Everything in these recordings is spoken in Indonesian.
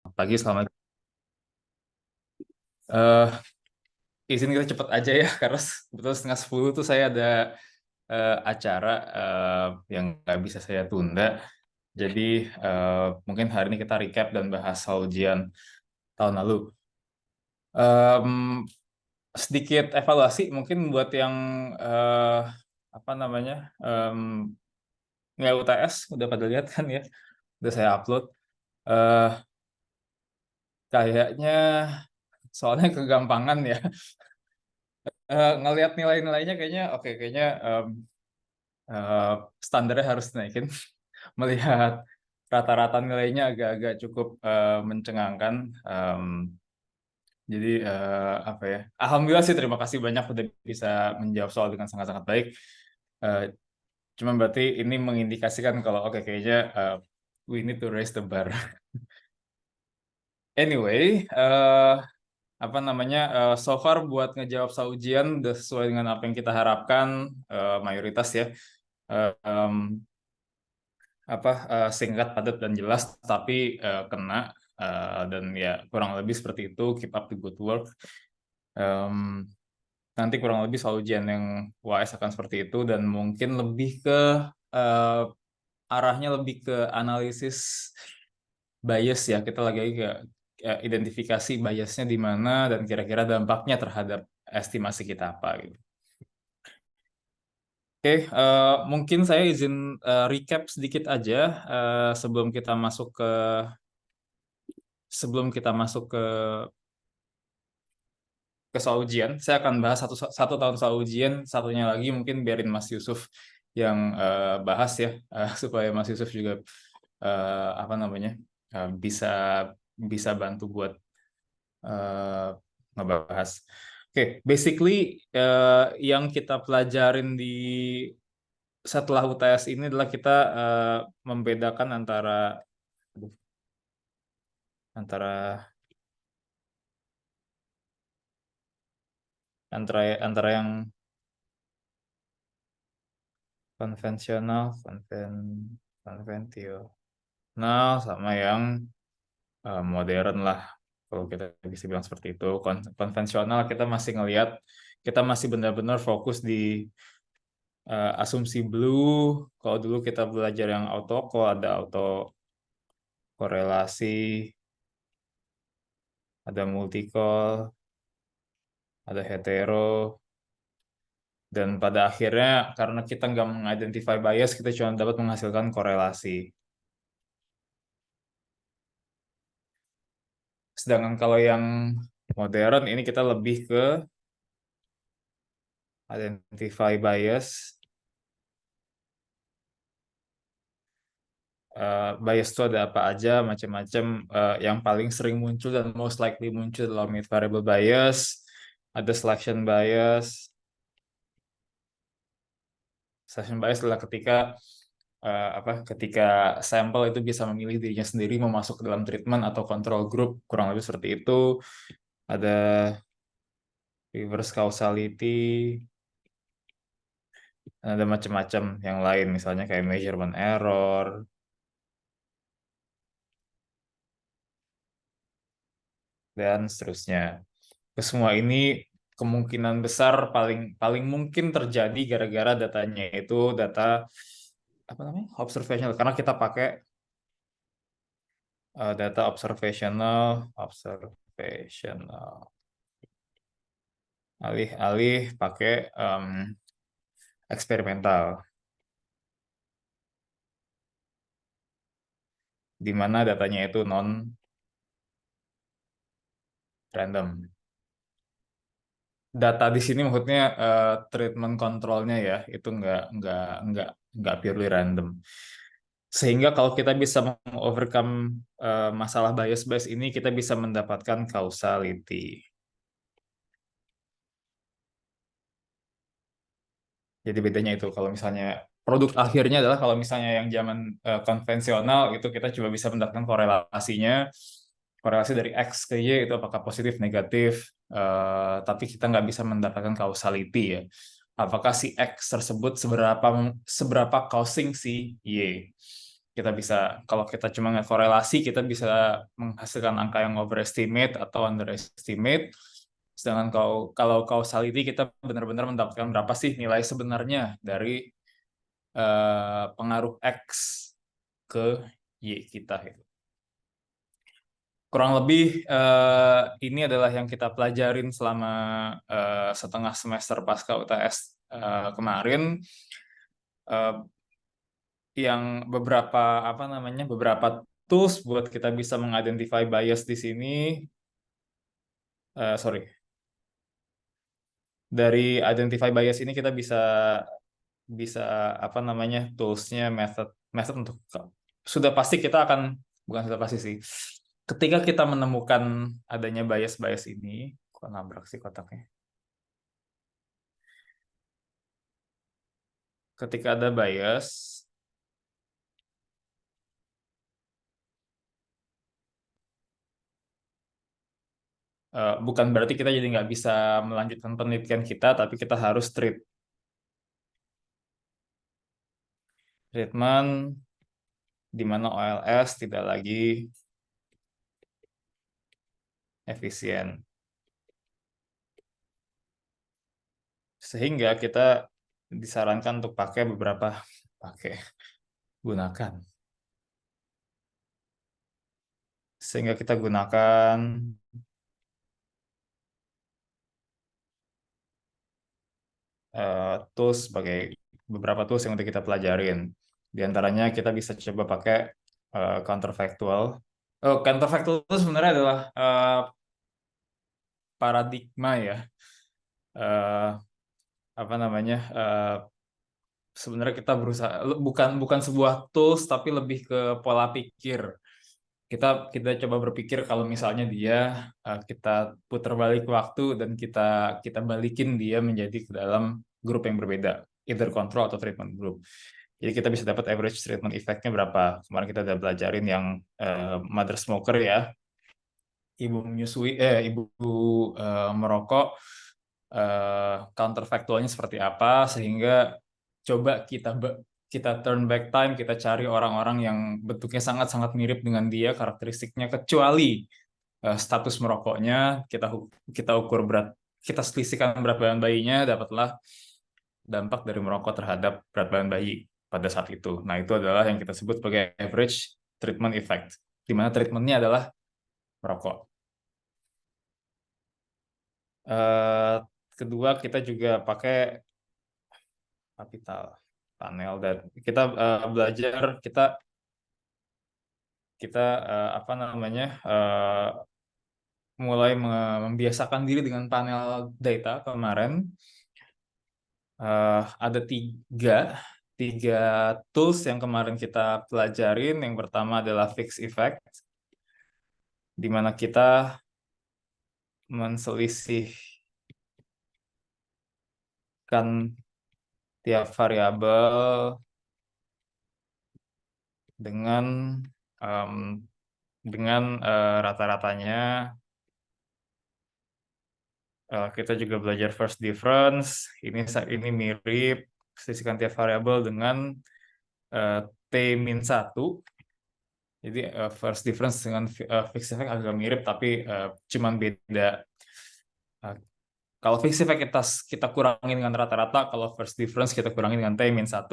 Pagi, selamat. eh izin kita cepet aja ya, karena betul 9:30 tuh saya ada acara yang nggak bisa saya tunda. Jadi mungkin hari ini kita recap dan bahas soal ujian tahun lalu. Em, Sedikit evaluasi mungkin buat yang eh, apa namanya nilai UTS udah pada lihat kan ya, udah saya upload. eh Kayaknya soalnya kegampangan ya. Ngelihat nilai-nilainya kayaknya oke, kayaknya eh, standarnya harus dinaikin. Melihat rata-rata nilainya agak-agak cukup mencengangkan. Em, jadi apa ya? Alhamdulillah sih, terima kasih banyak udah bisa menjawab soal dengan sangat-sangat baik. Eh, Cuma berarti ini mengindikasikan kalau oke, kayaknya we need to raise the bar. Anyway, apa namanya? So far buat ngejawab soal ujian udah sesuai dengan apa yang kita harapkan, mayoritas ya. Em, Singkat, padat dan jelas, tapi kena, dan ya kurang lebih seperti itu. Keep up the good work. Em, Nanti kurang lebih soal ujian yang UAS akan seperti itu, dan mungkin lebih ke eh, arahnya lebih ke analisis bias ya. Kita lagi ke identifikasi biasnya di mana dan kira-kira dampaknya terhadap estimasi kita apa gitu. Oke, mungkin saya izin recap sedikit aja sebelum kita masuk ke soal ujian. Saya akan bahas satu tahun soal ujian, satunya lagi mungkin biarin Mas Yusuf yang bahas ya, supaya Mas Yusuf juga apa namanya bisa bisa bantu buat eh, ngebahas. Oke, basically yang kita pelajarin di setelah UTS ini adalah kita membedakan aduh, antara antara yang konvensional, konvensional sama yang modern lah, kalau kita bisa bilang seperti itu. Konvensional kita masih ngelihat, kita masih benar-benar fokus di asumsi blue. Kalau dulu kita belajar yang autocall, ada autokorelasi, ada multicall, ada hetero, dan pada akhirnya karena kita nggak mengidentify bias, kita cuma dapat menghasilkan korelasi. Sedangkan kalau yang modern ini kita lebih ke identify bias. Bias itu ada apa aja, macam-macam. Yang paling sering muncul dan most likely muncul adalah mid variable bias, ada selection bias. Selection bias adalah ketika sampel itu bisa memilih dirinya sendiri mau masuk ke dalam treatment atau control group, kurang lebih seperti itu. Ada reverse causality, ada macam-macam yang lain, misalnya kayak measurement error dan seterusnya. Semua ini kemungkinan besar paling paling mungkin terjadi gara-gara datanya itu data apa namanya, observational, karena kita pakai data observational alih-alih pakai eksperimental, di mana datanya itu non random. Data di sini maksudnya treatment kontrolnya ya, itu nggak purely random. Sehingga kalau kita bisa overcome masalah bias-bias ini, kita bisa mendapatkan causality. Jadi bedanya itu, kalau misalnya produk akhirnya adalah kalau misalnya yang zaman konvensional itu kita cuma bisa mendapatkan korelasinya, korelasi dari X ke Y itu apakah positif negatif, tapi kita nggak bisa mendapatkan causality ya. Apakah si X tersebut seberapa seberapa causing si Y. Kita bisa, kalau kita cuma ngeliat korelasi, kita bisa menghasilkan angka yang overestimate atau underestimate. Sedangkan kalau kalau causality, kita benar-benar mendapatkan berapa sih nilai sebenarnya dari pengaruh X ke Y kita gitu. Kurang lebih ini adalah yang kita pelajarin selama setengah semester pasca UTS kemarin. Eh, yang beberapa apa namanya, beberapa tools buat kita bisa mengidentify bias di sini. Sorry, dari identify bias ini kita bisa bisa apa namanya, toolsnya, method method untuk, sudah pasti kita akan, bukan sudah pasti sih, ketika kita menemukan adanya bias-bias ini, kok nabrak sih kotaknya, ketika ada bias, bukan berarti kita jadi nggak bisa melanjutkan penelitian kita, tapi kita harus treatment di mana OLS tidak lagi efisien. Sehingga kita disarankan untuk pakai gunakan. Sehingga kita gunakan tools, sebagai beberapa tools yang udah kita pelajarin. Di antaranya kita bisa coba pakai counterfactual. Oh, counterfactual itu sebenarnya adalah paradigma ya. Eh, apa namanya? Sebenarnya kita berusaha, bukan bukan sebuah tools, tapi lebih ke pola pikir. Kita coba berpikir kalau misalnya dia, kita putar balik waktu dan kita kita balikin dia menjadi ke dalam grup yang berbeda, either control atau treatment group. Jadi kita bisa dapat average treatment effect-nya berapa. Kemarin kita udah belajarin yang mother smoker ya, ibu merokok, counterfactualnya seperti apa, sehingga coba kita turn back time, kita cari orang-orang yang bentuknya sangat-sangat mirip dengan dia karakteristiknya, kecuali status merokoknya, kita ukur berat, kita selisihkan berat badan bayinya, dapatlah dampak dari merokok terhadap berat badan bayi pada saat itu. Nah, itu adalah yang kita sebut sebagai average treatment effect, di mana treatmentnya adalah merokok. Eh, Kedua, kita juga pakai kapital panel, dan kita belajar, kita kita apa namanya, mulai membiasakan diri dengan panel data kemarin. Ada tiga tools yang kemarin kita pelajarin. Yang pertama adalah fixed effect, di mana kita menselisihkan tiap variabel dengan em, rata-ratanya. Kita juga belajar first difference. Ini mirip, selisihkan tiap variabel dengan eh, T min 1. Jadi first difference dengan fixed effect agak mirip, tapi cuman beda. Uh, Kalau fixed effect kita kurangin dengan rata-rata, kalau first difference kita kurangin dengan T min 1.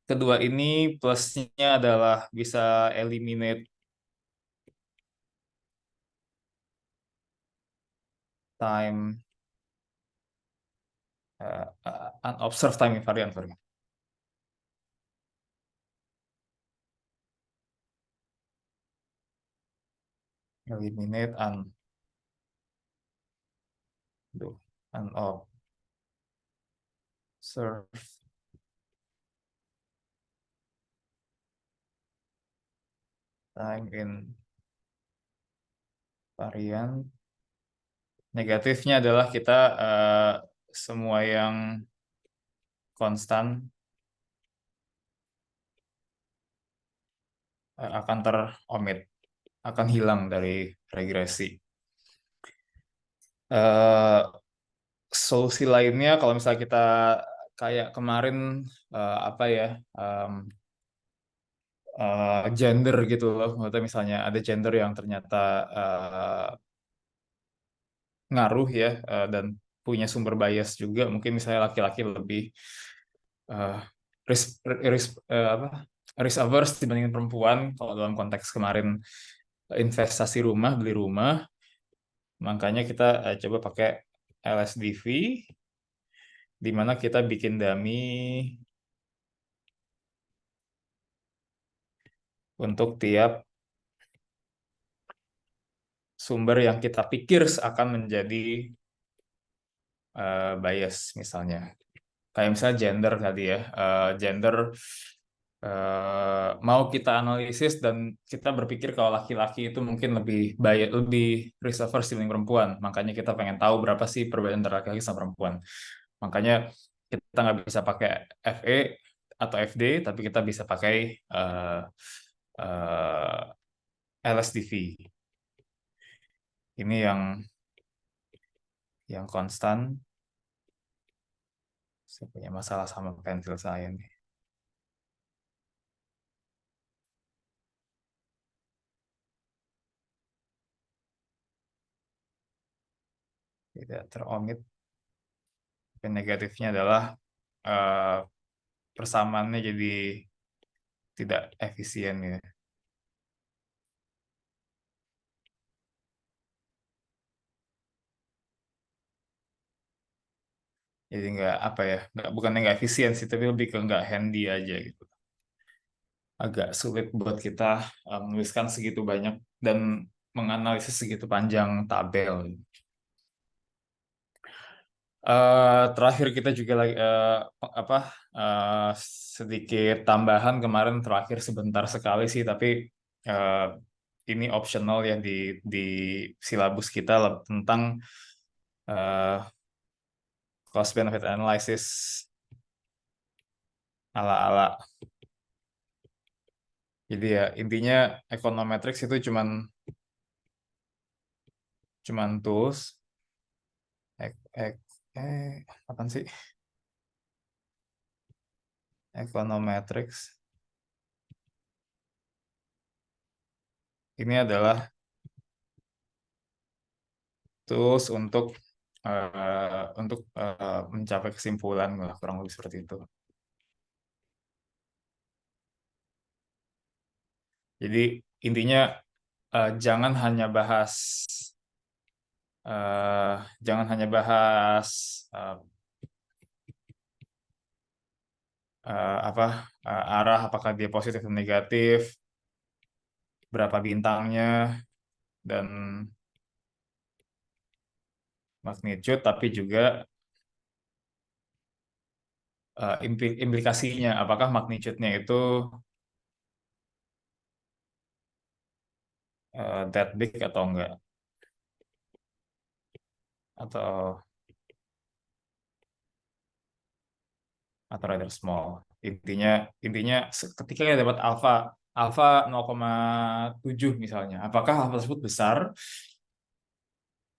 Kedua ini plusnya adalah bisa eliminate time, unobserved time invariant, sorry. Eliminate unobserved time invariant. Negatifnya adalah kita semua yang konstan akan teromit, akan hilang dari regresi. Eh, Solusi lainnya, kalau misalnya kita kayak kemarin, apa ya, gender gitu loh. Maksudnya misalnya ada gender yang ternyata ngaruh ya, dan punya sumber bias juga. Mungkin misalnya laki-laki lebih uh, risk risk apa risk averse dibandingin perempuan. Kalau dalam konteks kemarin investasi rumah, beli rumah, makanya kita coba pakai LSDV, di mana kita bikin dummy untuk tiap sumber yang kita pikir akan menjadi bias misalnya. Kayak misalnya gender tadi ya, gender mau kita analisis dan kita berpikir kalau laki-laki itu mungkin lebih bias, lebih risk averse dibanding perempuan. Makanya kita pengen tahu berapa sih perbedaan antara laki-laki sama perempuan. Makanya kita nggak bisa pakai FE atau FD, tapi kita bisa pakai uh, uh, LSDV. Ini yang konstan. Saya punya masalah sama pensil saya nih. Tidak teromit. Dan negatifnya adalah eh, persamaannya jadi tidak efisien ya. Jadi nggak apa ya, nggak bukannya nggak efisien sih, tapi lebih ke nggak handy aja gitu. Agak sulit buat kita menuliskan segitu banyak dan menganalisis segitu panjang tabel. Terakhir kita juga lagi apa eh, sedikit tambahan kemarin terakhir sebentar sekali sih, tapi eh, ini optional ya di silabus kita tentang eh, cost benefit analysis ala-ala. Jadi ya intinya econometrics itu cuman tools ek, ek, apa sih econometrics ini adalah tools untuk mencapai kesimpulan lah, kurang lebih seperti itu. Jadi intinya eh, jangan hanya bahas eh, jangan hanya bahas eh, apa arah apakah dia positif atau negatif, berapa bintangnya dan magnitude, tapi juga implikasinya, apakah magnitude-nya itu that big atau enggak, atau rather small. Intinya intinya ketika kita dapat alfa alfa 0,7 misalnya, apakah alfa tersebut besar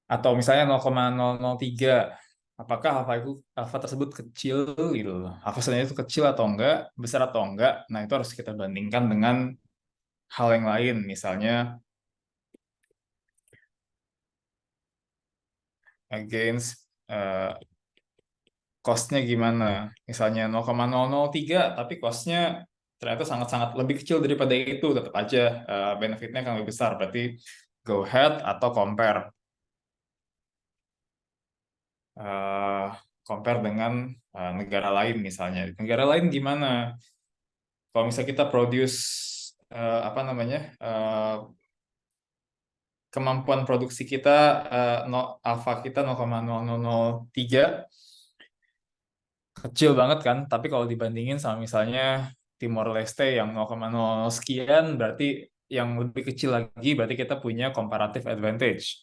atau misalnya 0,003, apakah alfa tersebut kecil gitu loh. Alfa sebenarnya itu kecil atau enggak, besar atau enggak. Nah, itu harus kita bandingkan dengan hal yang lain, misalnya against cost-nya gimana. Misalnya 0,003 tapi cost-nya ternyata sangat-sangat lebih kecil daripada itu, tetap aja benefit-nya akan lebih besar. Berarti go ahead atau eh, compare dengan negara lain misalnya. Negara lain gimana? Kalau misalnya kita produce apa namanya kemampuan produksi kita alpha kita 0,0003, kecil banget kan, tapi kalau dibandingin sama misalnya Timor Leste yang 0,00 sekian, berarti yang lebih kecil lagi, berarti kita punya comparative advantage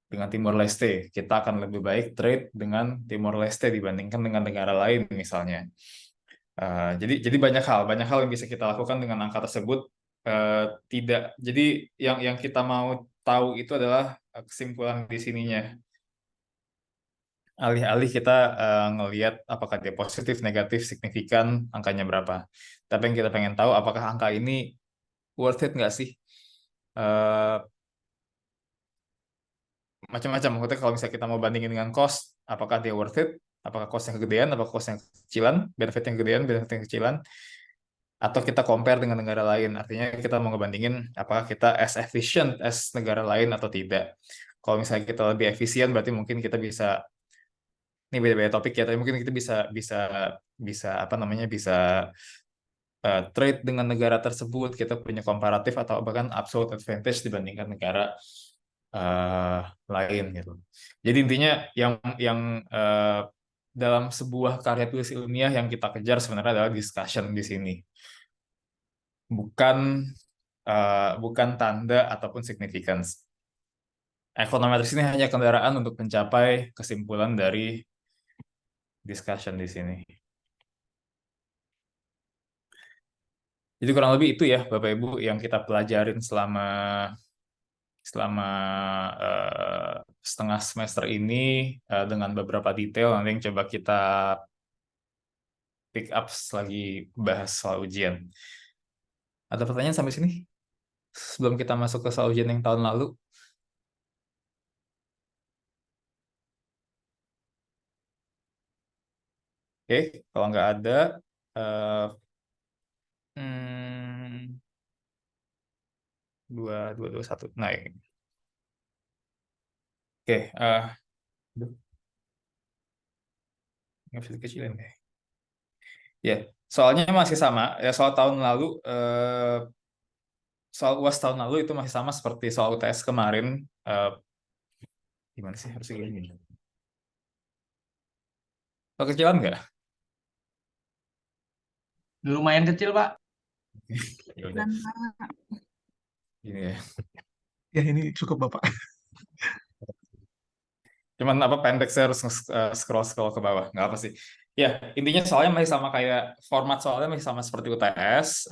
dengan Timor Leste. Kita akan lebih baik trade dengan Timor Leste dibandingkan dengan negara lain misalnya. Jadi banyak hal yang bisa kita lakukan dengan angka tersebut. Tidak, jadi yang kita mau tahu itu adalah kesimpulan di sininya. Alih-alih kita ngelihat apakah dia positif, negatif, signifikan, angkanya berapa. Tapi yang kita pengen tahu apakah angka ini worth it nggak sih? Eh, Macam-macam. Maksudnya kalau misalnya kita mau bandingin dengan cost, apakah dia worth it? Apakah cost yang kegedean, apakah cost yang kecilan, benefit yang kegedean, benefit yang kecilan, atau kita compare dengan negara lain. Artinya kita mau ngebandingin apakah kita as efficient as negara lain atau tidak. Kalau misalnya kita lebih efisien, berarti mungkin kita bisa, ini beda-beda topik ya, tapi mungkin kita bisa bisa bisa apa namanya, bisa trade dengan negara tersebut, kita punya komparatif atau bahkan absolute advantage dibandingkan negara eh, lain gitu. Jadi intinya yang eh, dalam sebuah karya tulis ilmiah yang kita kejar sebenarnya adalah discussion di sini, bukan bukan tanda ataupun significance. Econometris ini hanya kendaraan untuk mencapai kesimpulan dari discussion di sini. Jadi kurang lebih itu ya Bapak Ibu yang kita pelajarin selama selama eh, setengah semester ini, dengan beberapa detail nanti yang coba kita pick up lagi bahas soal ujian. Ada pertanyaan sampai sini sebelum kita masuk ke soal ujian yang tahun lalu? Oke, kalau nggak ada, eh, hmm, dua satu. Nah, oke, aduh, nggak bisa dikecilin deh. Ya, soalnya masih sama. Ya, soal tahun lalu, soal UAS tahun lalu itu masih sama seperti soal UTS kemarin. Eh, Gimana sih harusnya gini? Soal kecilan nggak? Lumayan kecil, Pak. Ya udah, gini ya. Ya, ini cukup, Bapak. Cuman apa, pendek, saya harus scroll scroll ke bawah. Nggak apa sih. Ya, intinya soalnya masih sama, kayak format soalnya masih sama seperti UTS.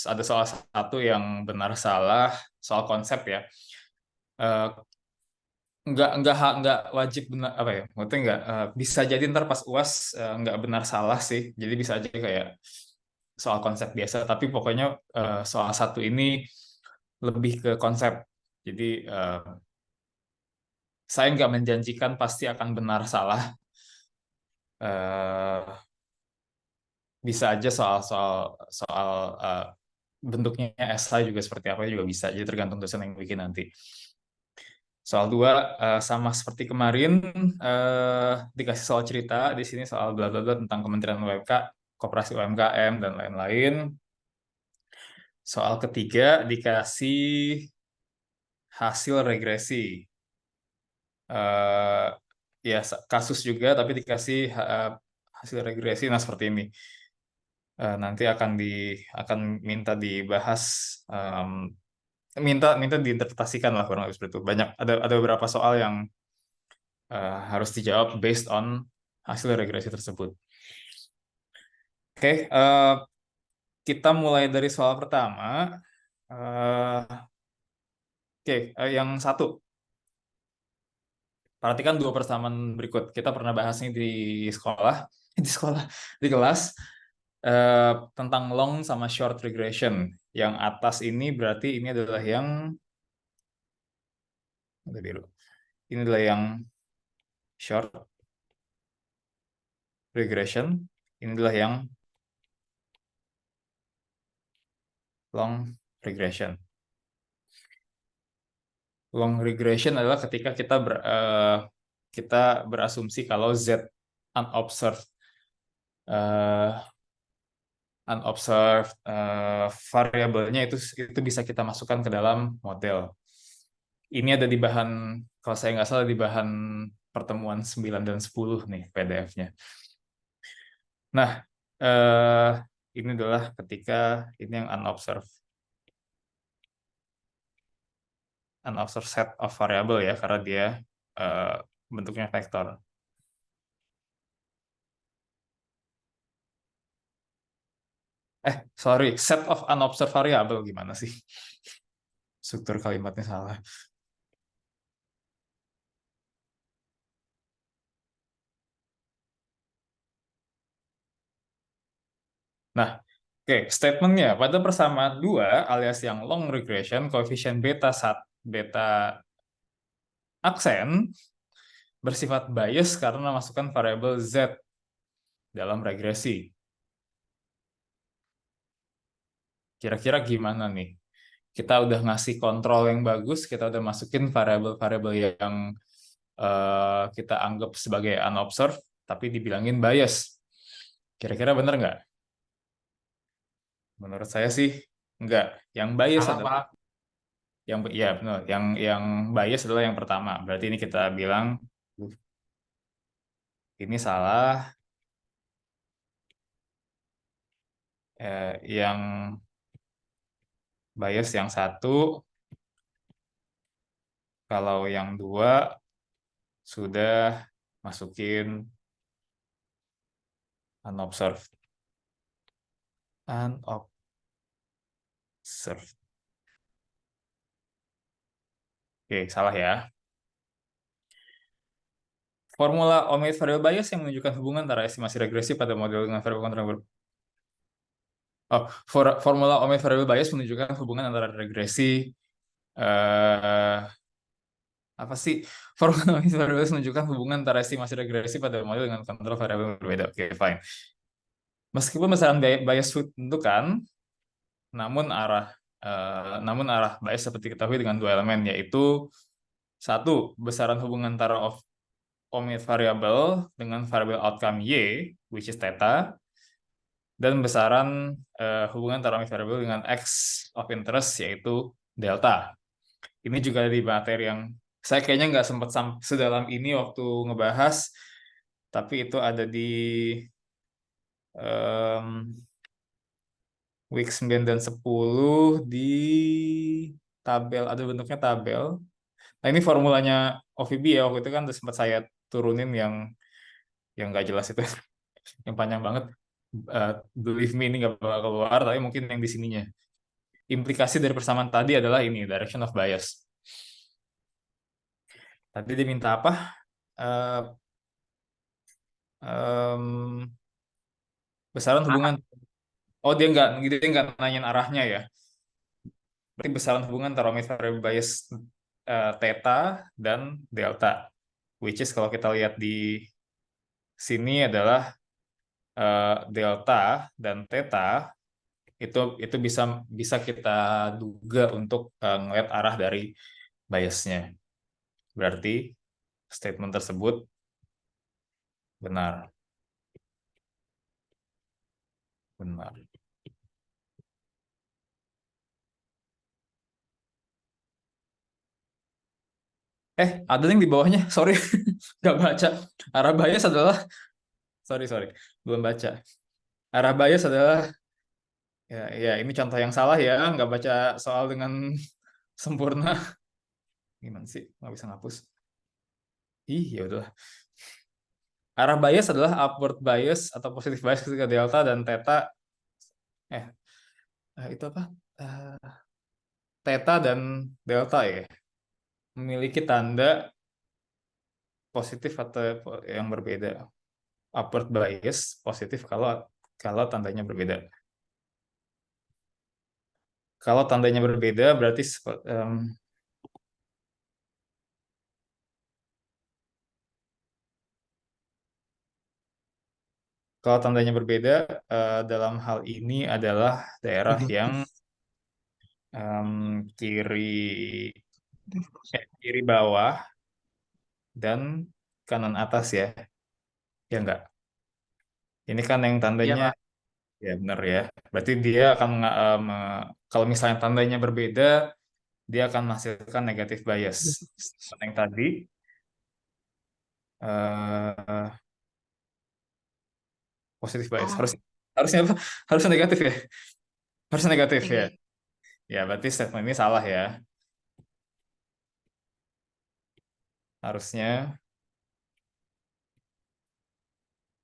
Ada soal satu yang benar salah, soal konsep ya. Eh, nggak wajib benar apa ya, maksudnya nggak, bisa jadi ntar pas UAS nggak benar salah sih, jadi bisa aja kayak soal konsep biasa, tapi pokoknya soal satu ini lebih ke konsep, jadi saya nggak menjanjikan pasti akan benar salah. Eh, Bisa aja soal soal soal eh, bentuknya esai juga seperti apa juga bisa, jadi tergantung dosen yang bikin nanti. Soal dua, sama seperti kemarin, dikasih soal cerita di sini soal bla bla bla tentang Kementerian UMK, Koperasi UMKM dan lain-lain. Soal ketiga dikasih hasil regresi. Eh, Ya, kasus juga tapi dikasih hasil regresi. Nah, seperti ini. Nanti akan minta dibahas, em, minta minta diinterpretasikan lah kurang lebih seperti itu. Ada beberapa soal yang harus dijawab based on hasil regresi tersebut. Oke, kita mulai dari soal pertama. Oke, yang satu. Perhatikan dua persamaan berikut. Kita pernah bahas ini di sekolah, di sekolah, di kelas, tentang long sama short regression. Yang atas ini berarti ini adalah yang ada biru. Ini adalah yang short regression. Ini adalah yang long regression. Long regression adalah ketika kita berasumsi kalau Z unobserved eh, unobserved variabelnya itu bisa kita masukkan ke dalam model. Ini ada di bahan, kalau saya nggak salah, di bahan pertemuan 9 dan 10 nih PDF-nya. Nah, eh, ini adalah ketika ini yang unobserved set of variable ya, karena dia eh, bentuknya vektor. Sorry, set of unobserved variable gimana sih? Struktur kalimatnya salah. Nah, Oke, statementnya pada persamaan 2 alias yang long regression, koefisien beta aksen bersifat bias karena masukkan variabel z dalam regresi. Kira-kira gimana nih? Kita udah ngasih kontrol yang bagus, kita udah masukin variabel-variabel yang kita anggap sebagai unobserved, tapi dibilangin bias. Kira-kira bener nggak? Menurut saya sih nggak. Yang bias Salah, adalah Pak. ya benar. Yang bias adalah yang pertama. Berarti ini kita bilang ini salah. Yang bias yang satu, kalau yang dua sudah masukin unobserved. Unobserved. Oke, salah ya. Formula Omidyar variable bias yang menunjukkan hubungan antara estimasi regresi pada model dengan variabel kontrol. Oh, formula Omidyar variable bias menunjukkan hubungan antara regresi eh apa sih? Formula Omidyar variable bias menunjukkan hubungan antara estimasi regresi pada model dengan kontrol variabel yang berbeda. Oke, fine. Meskipun besaran bias ditentukan, namun arah bias seperti diketahui dengan dua elemen, yaitu satu, besaran hubungan antara omit variabel dengan variabel outcome y, which is theta, dan besaran hubungan antara omit variabel dengan x of interest, yaitu delta. Ini juga di materi yang saya kayaknya nggak sempat sedalam ini waktu ngebahas, tapi itu ada di um, week 9 dan 10 di tabel, ada bentuknya tabel. Nah, ini formulanya OVB ya, waktu itu kan sempat saya turunin yang nggak jelas itu, yang panjang banget. Believe me, ini nggak bakal keluar, tapi mungkin yang di sininya. Implikasi dari persamaan tadi adalah ini, direction of bias. Tadi diminta apa? Eh, em, besaran hubungan. Oh, dia nggak nanyain arahnya ya. Berarti besaran hubungan antara variable bias theta dan delta. Which is kalau kita lihat di sini adalah delta dan theta itu bisa bisa kita duga untuk ngelihat arah dari biasnya. Berarti statement tersebut benar. Benar. Ada yang di bawahnya. Sorry, nggak baca. Arah bias adalah, sorry, belum baca. Arah bias adalah, ya ini contoh yang salah ya, nggak baca soal dengan sempurna. Gimana sih? Nggak bisa ngapus. Ya udah. Arah bias adalah upward bias atau positive bias ketika delta dan theta, eh, itu apa? Eh, Theta dan delta ya, memiliki tanda positif atau yang berbeda. Upward bias positif kalau kalau tandanya berbeda. Kalau tandanya berbeda berarti kalau tandanya berbeda dalam hal ini adalah daerah yang Negatif. kiri kiri bawah dan kanan atas ya. Ya enggak. Ini kan yang Iya, tandanya Pak. ya benar ya. Berarti dia akan kalau misalnya tandanya berbeda, dia akan menghasilkan negatif bias. Yang tadi eh positif bias Oh, harusnya apa? Harusnya negatif ya. Harusnya negatif ya. negatif. Ya, berarti statement ini salah ya. Harusnya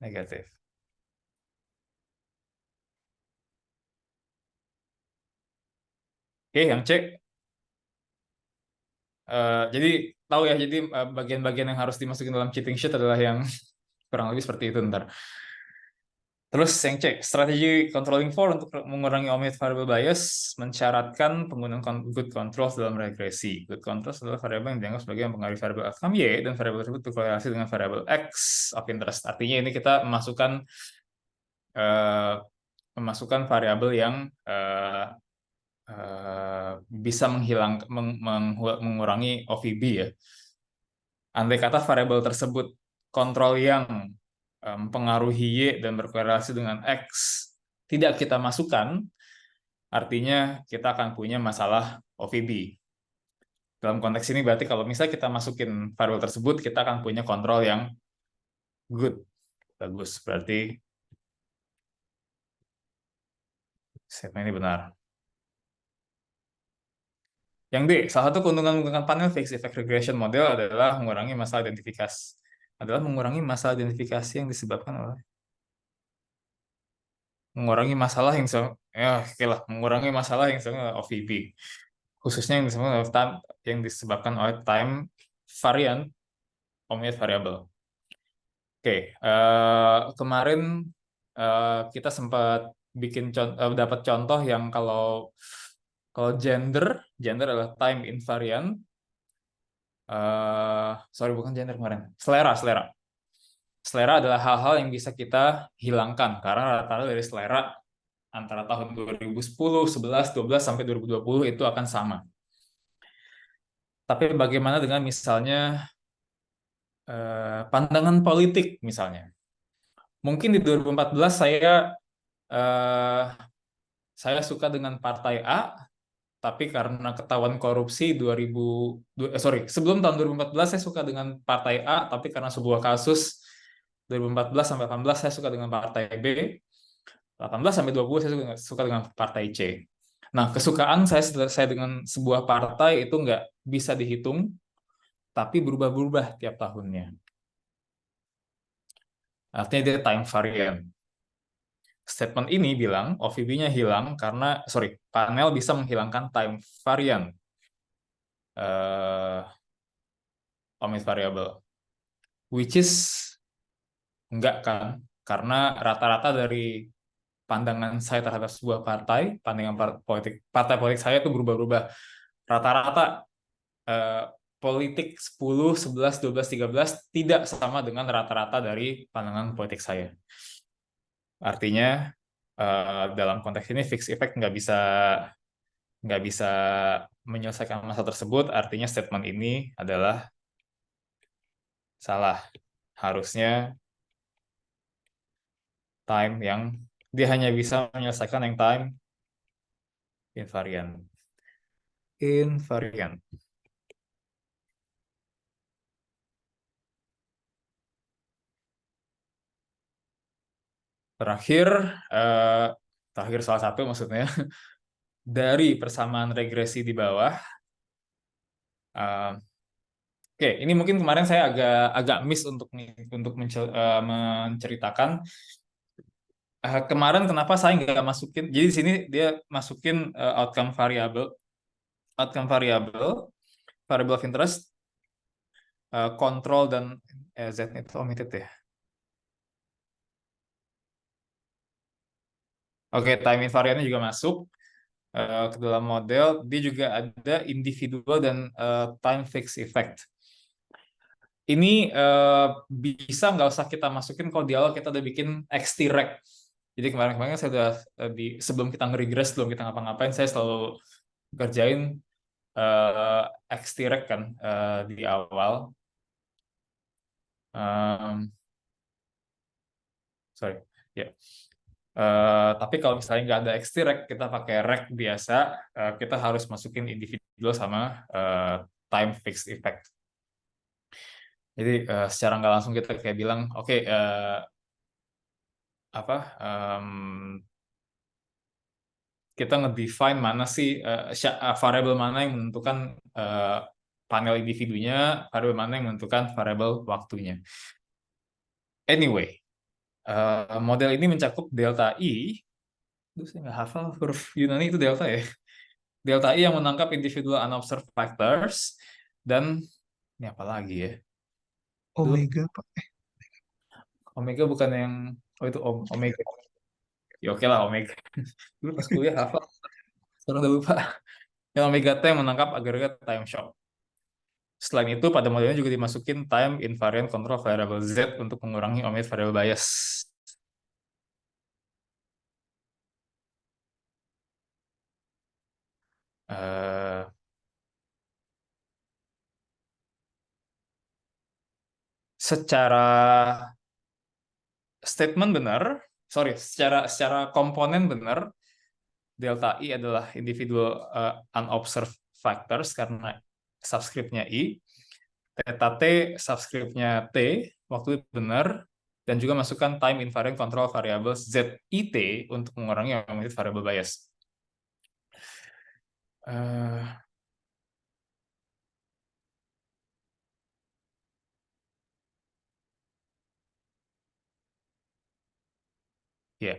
negatif. Oke, yang C. Jadi tahu ya, jadi bagian-bagian yang harus dimasukin dalam cheating sheet adalah yang kurang lebih seperti itu ntar. Terus yang C, strategi controlling for untuk mengurangi omit variable bias mensyaratkan penggunaan good controls dalam regresi. Good controls adalah variabel yang dianggap sebagai mempengaruhi variabel outcome Y dan variabel tersebut berkorelasi dengan variabel X of interest. Artinya ini kita eh, memasukkan variabel yang bisa mengurangi OVB ya. Andai kata variabel tersebut kontrol yang mempengaruhi Y dan berkorelasi dengan X tidak kita masukkan, artinya kita akan punya masalah OVB. Dalam konteks ini berarti kalau misalnya kita masukin variabel tersebut, kita akan punya kontrol yang good. Bagus, berarti statement ini benar. Yang D, salah satu keuntungan menggunakan panel fixed effect regression model adalah mengurangi masalah identifikasi. Adalah mengurangi masalah identifikasi yang disebabkan oleh mengurangi masalah yang oke lah, mengurangi masalah yang disebabkan oleh OVB, khususnya yang disebabkan oleh time variant omit variable. Oke, kemarin kita sempat dapat contoh yang kalau gender adalah time invariant. Sorry, bukan gender kemarin, selera. Selera adalah hal-hal yang bisa kita hilangkan karena rata-rata dari selera antara tahun 2010, 11, 12 sampai 2020 itu akan sama. Tapi bagaimana dengan misalnya pandangan politik misalnya? Mungkin di 2014 eh, saya suka dengan partai A, tapi karena ketahuan korupsi sebelum tahun 2014 saya suka dengan partai A, tapi karena sebuah kasus 2014 sampai 18 saya suka dengan partai B, 18 sampai 20 saya suka dengan partai C. Nah, kesukaan saya dengan sebuah partai itu nggak bisa dihitung, tapi berubah-berubah tiap tahunnya. Artinya dia time variant. Statement ini bilang OVB-nya hilang karena, panel bisa menghilangkan time variant omit variable. Which is enggak kan? Karena rata-rata dari pandangan saya terhadap sebuah pandangan partai politik saya itu berubah-ubah. Rata-rata eh, politik 10, 11, 12, 13 tidak sama dengan rata-rata dari pandangan politik saya. Artinya dalam konteks ini fixed effect nggak bisa menyelesaikan masalah tersebut. Artinya statement ini adalah salah. Harusnya time yang dia hanya bisa menyelesaikan yang time invariant. Invariant. Terakhir, eh, terakhir salah satu maksudnya dari persamaan regresi di bawah. Oke, ini mungkin kemarin saya agak miss untuk menceritakan kemarin kenapa saya nggak masukin. Jadi di sini dia masukin outcome variable, variable of interest, kontrol dan Z itu omitted ya. Oke, time invariantnya juga masuk ke dalam model. Dia juga ada individual dan time fixed effect. Ini bisa nggak usah kita masukin kalau di awal kita udah bikin XT-rec. Jadi kemarin-kemarin saya udah sebelum kita nge-regress, sebelum kita ngapa-ngapain, saya selalu kerjain XT-rec kan di awal. Sorry, ya. Tapi kalau misalnya nggak ada XT-rec, kita pakai rec biasa, kita harus masukin individual sama time fixed effect. Jadi secara nggak langsung kita kayak bilang, oke, kita ngedefine mana sih variabel mana yang menentukan panel individunya, variabel mana yang menentukan variabel waktunya. Anyway, model ini mencakup delta I. Aduh, saya nggak hafal huruf Yunani itu delta ya. Delta I yang menangkap individual unobserved factors dan ini apa lagi ya? Omega, Pak. Omega bukan yang itu omega. Ya oke lah Omega. Dulu pas kuliah apa? Sekarang udah lupa. Yang Omega T yang menangkap agregat time shock. Selain itu, pada modelnya juga dimasukin time invariant control variable Z untuk mengurangi omit variable bias. Eh, secara statement benar, sorry, secara komponen benar, delta I adalah individual unobserved factors karena subscriptnya I, theta T subscriptnya T, waktu itu benar, dan juga masukkan time invariant control variables ZIT untuk mengurangi omitted variable bias. Uh, ya, yeah.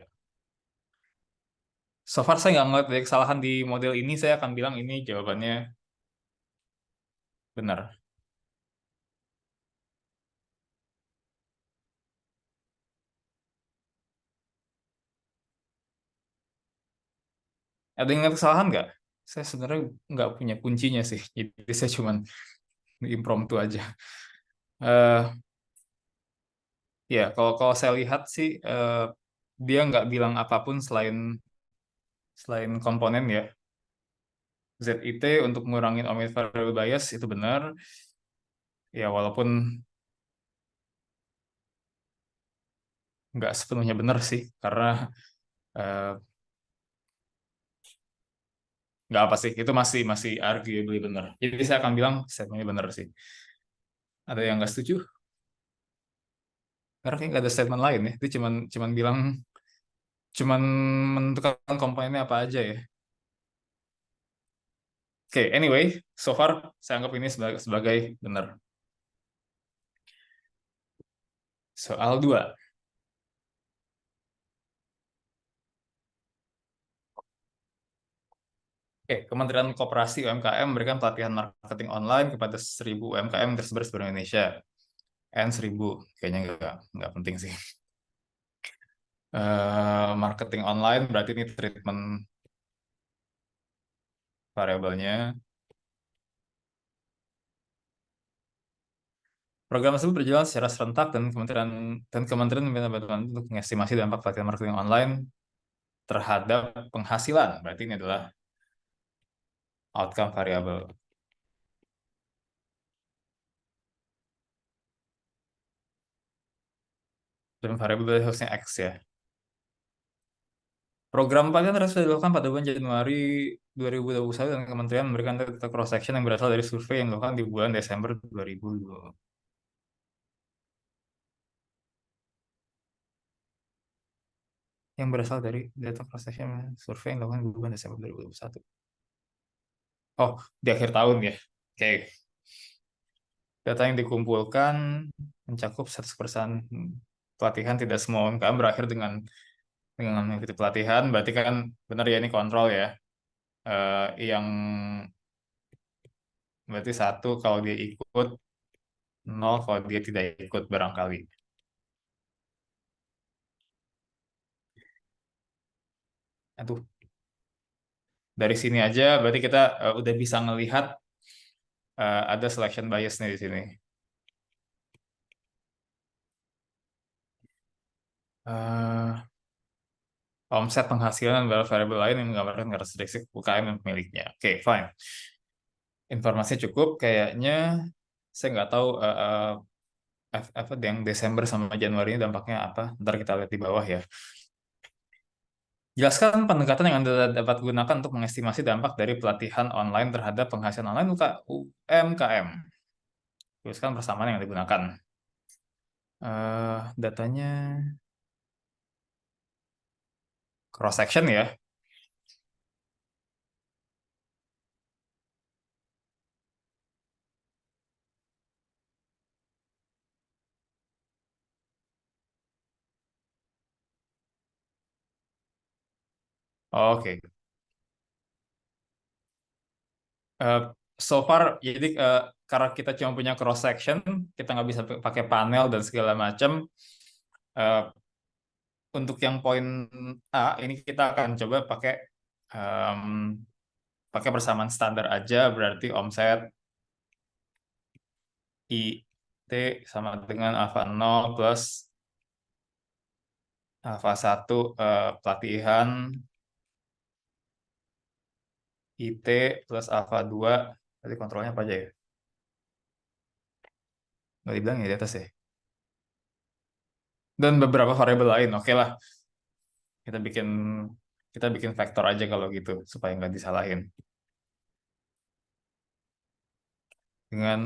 So far saya nggak ngeliat dari kesalahan di model ini, saya akan bilang ini jawabannya benar. Ada yang ngeliat kesalahan nggak? Saya sebenarnya nggak punya kuncinya sih, jadi saya cuma impromptu aja. Eh ya, kalau kalau saya lihat sih dia nggak bilang apapun selain selain komponen ya. ZIT untuk mengurangi omit variable bias itu benar. Ya walaupun nggak sepenuhnya benar sih, karena eh, nggak apa sih, itu masih masih arguably benar. Jadi saya akan bilang statementnya benar sih. Ada yang nggak setuju? Karena kayak nggak ada statement lain ya. Itu cuman bilang, cuman menentukan komponennya apa aja ya. Oke, anyway, so far saya anggap ini sebagai benar. Soal 2. Oke, Kementerian Koperasi UMKM memberikan pelatihan marketing online kepada 1.000 UMKM yang tersebar di seluruh Indonesia. N 1.000, kayaknya nggak penting sih. Marketing online berarti ini treatment variabelnya. Program tersebut berjalan secara serentak dan Kementerian meminta bantuan untuk mengestimasi dampak pelatihan marketing online terhadap penghasilan. Berarti ini adalah outcome variable. Dan variabel harusnya X ya. Program pelatihan harus dilakukan pada bulan Januari 2021 dan Kementerian memberikan data cross section yang berasal dari survei yang dilakukan di bulan Desember 2020. Yang berasal dari data cross section survei yang dilakukan di bulan Desember 2021. Oh, di akhir tahun ya. Oke. Data yang dikumpulkan mencakup 100% pelatihan, tidak semua UMKM berakhir dengan mengikuti pelatihan, berarti kan benar ya ini kontrol ya. Yang berarti 1 kalau dia ikut, 0 kalau dia tidak ikut barangkali. Aduh, dari sini aja berarti kita udah bisa ngelihat ada selection bias nih di sini. Eh, Omset penghasilan adalah variabel lain yang menggambarkan karakteristik UKM yang pemiliknya. Oke, fine. Informasinya cukup. Kayaknya saya nggak tahu apa yang Desember sama Januari ini dampaknya apa. Ntar kita lihat di bawah ya. Jelaskan pendekatan yang Anda dapat gunakan untuk mengestimasi dampak dari pelatihan online terhadap penghasilan online UMKM. Tuliskan persamaan yang digunakan. Datanya cross section ya. Oke. Eh, so far, jadi karena kita cuma punya cross section, kita nggak bisa pakai panel dan segala macam. eh, untuk yang poin A ini kita akan coba pakai em, pakai persamaan standar aja, berarti omset IT sama dengan alfa 0 plus alfa 1 pelatihan IT plus alfa 2. Berarti kontrolnya apa aja ya? Nggak dibilang ya di atas ya. Dan beberapa variabel lain. Oke lah, kita bikin kita bikin vektor aja kalau gitu supaya nggak disalahin. Dengan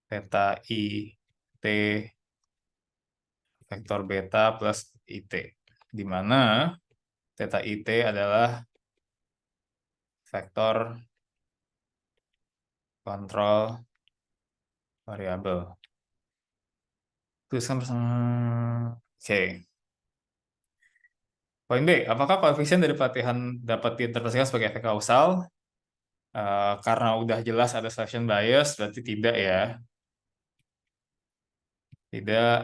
theta I T vektor beta plus IT, di mana theta IT adalah vektor kontrol variabel. Tuliskan bersama. Oke. Poin B, apakah koefisien dari pelatihan dapat diinterpretasikan sebagai efek kausal? Karena udah jelas ada selection bias, berarti tidak ya. Tidak,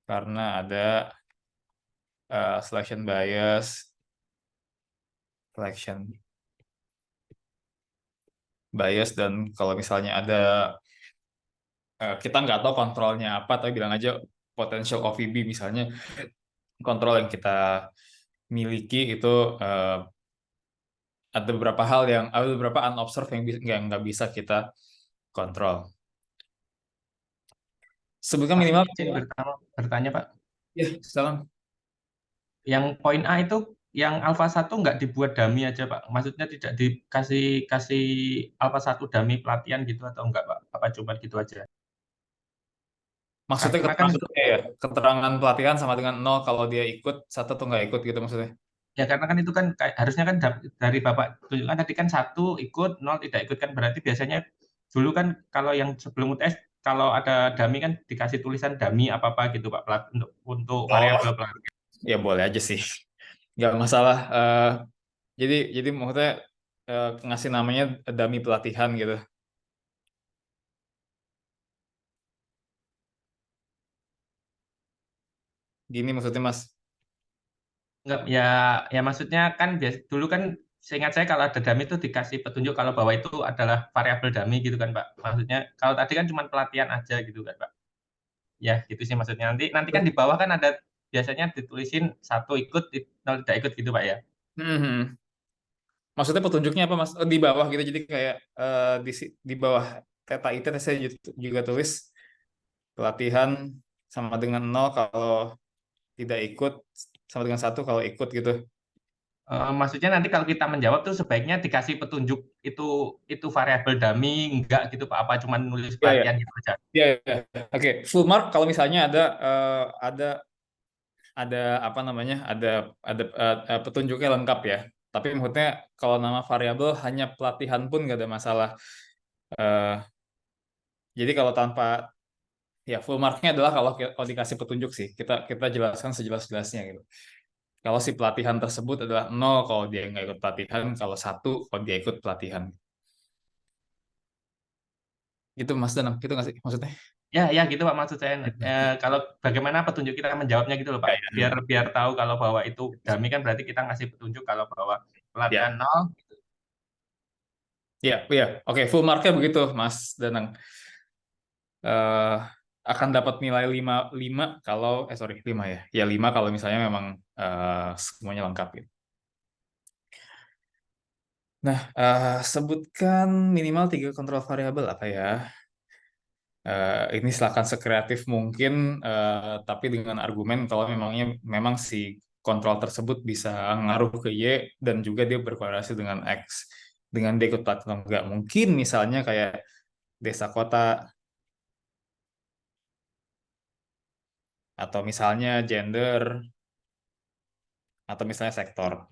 karena ada selection bias, dan kalau misalnya ada kita nggak tahu kontrolnya apa, tapi bilang aja potential OVB misalnya, kontrol yang kita miliki itu eh, ada beberapa unobserved yang nggak bisa kita kontrol. Sebutkan Pak, minimal. izin bertanya, Pak. Ya, salam. Yang poin A itu yang alfa satu nggak dibuat dummy aja, Pak? Maksudnya tidak dikasih kasih alfa satu dummy pelatihan gitu atau enggak, Pak? Apa cuma gitu aja? Maksudnya Karena kan keterangan ya, keterangan pelatihan sama dengan nol kalau dia ikut, satu tuh nggak ikut gitu maksudnya. ya karena kan itu kan harusnya kan dari Bapak tunjukkan tadi kan satu ikut, nol tidak ikut kan berarti biasanya dulu kan kalau yang sebelum UTS kalau ada dummy kan dikasih tulisan dummy apa-apa gitu Pak untuk Oh, variabel pelatihan. ya boleh aja sih. Nggak masalah. Jadi maksudnya ngasih namanya dummy pelatihan gitu. Gini maksudnya Mas. Enggak, ya ya maksudnya kan dulu kan seingat saya kalau ada dummy itu dikasih petunjuk kalau bahwa itu adalah variabel dummy gitu kan Pak. Maksudnya kalau tadi kan cuma pelatihan aja gitu kan Pak. Ya gitu sih maksudnya. Nanti nanti kan di bawah kan ada biasanya ditulisin satu ikut, nol tidak ikut gitu Pak ya. Hmm. Maksudnya petunjuknya apa Mas? Di bawah gitu. Jadi kayak di bawah theta itu saya juga tulis pelatihan sama dengan nol kalau tidak ikut, sama dengan satu kalau ikut gitu. Maksudnya nanti kalau kita menjawab tuh sebaiknya dikasih petunjuk itu variabel dummy enggak gitu Pak, apa cuma nulis Ya, ya. pelatihan gitu aja. Ya, ya. Oke, full mark kalau misalnya ada apa namanya, ada petunjuknya lengkap ya. Tapi maksudnya kalau nama variabel hanya pelatihan pun nggak ada masalah. Eh, jadi kalau tanpa, ya full marknya adalah kalau dikasih petunjuk sih, kita kita jelaskan sejelas-jelasnya gitu. Kalau si pelatihan tersebut adalah nol kalau dia nggak ikut pelatihan, kalau satu kalau dia ikut pelatihan. Gitu Mas Danang, gitu nggak sih maksudnya? Ya, ya gitu Pak maksud saya. Kalau bagaimana petunjuk kita menjawabnya gitu loh Pak. Ya, Biar ya. biar tahu kalau bahwa itu dummy kan berarti kita ngasih petunjuk kalau bahwa pelatihan Ya, nol. ya, ya. Oke, full marknya begitu Mas Danang. eh, akan dapat nilai 5 kalau sorry 5 ya. Ya 5 kalau misalnya memang semuanya lengkap gitu. Nah, sebutkan minimal 3 kontrol variabel apa ya? Ini silakan sekreatif mungkin, tapi dengan argumen kalau memang si kontrol tersebut bisa ngaruh ke Y dan juga dia berkorelasi dengan X. Dengan dia ikut atau enggak. Mungkin misalnya kayak desa kota, atau misalnya gender, atau misalnya sektor.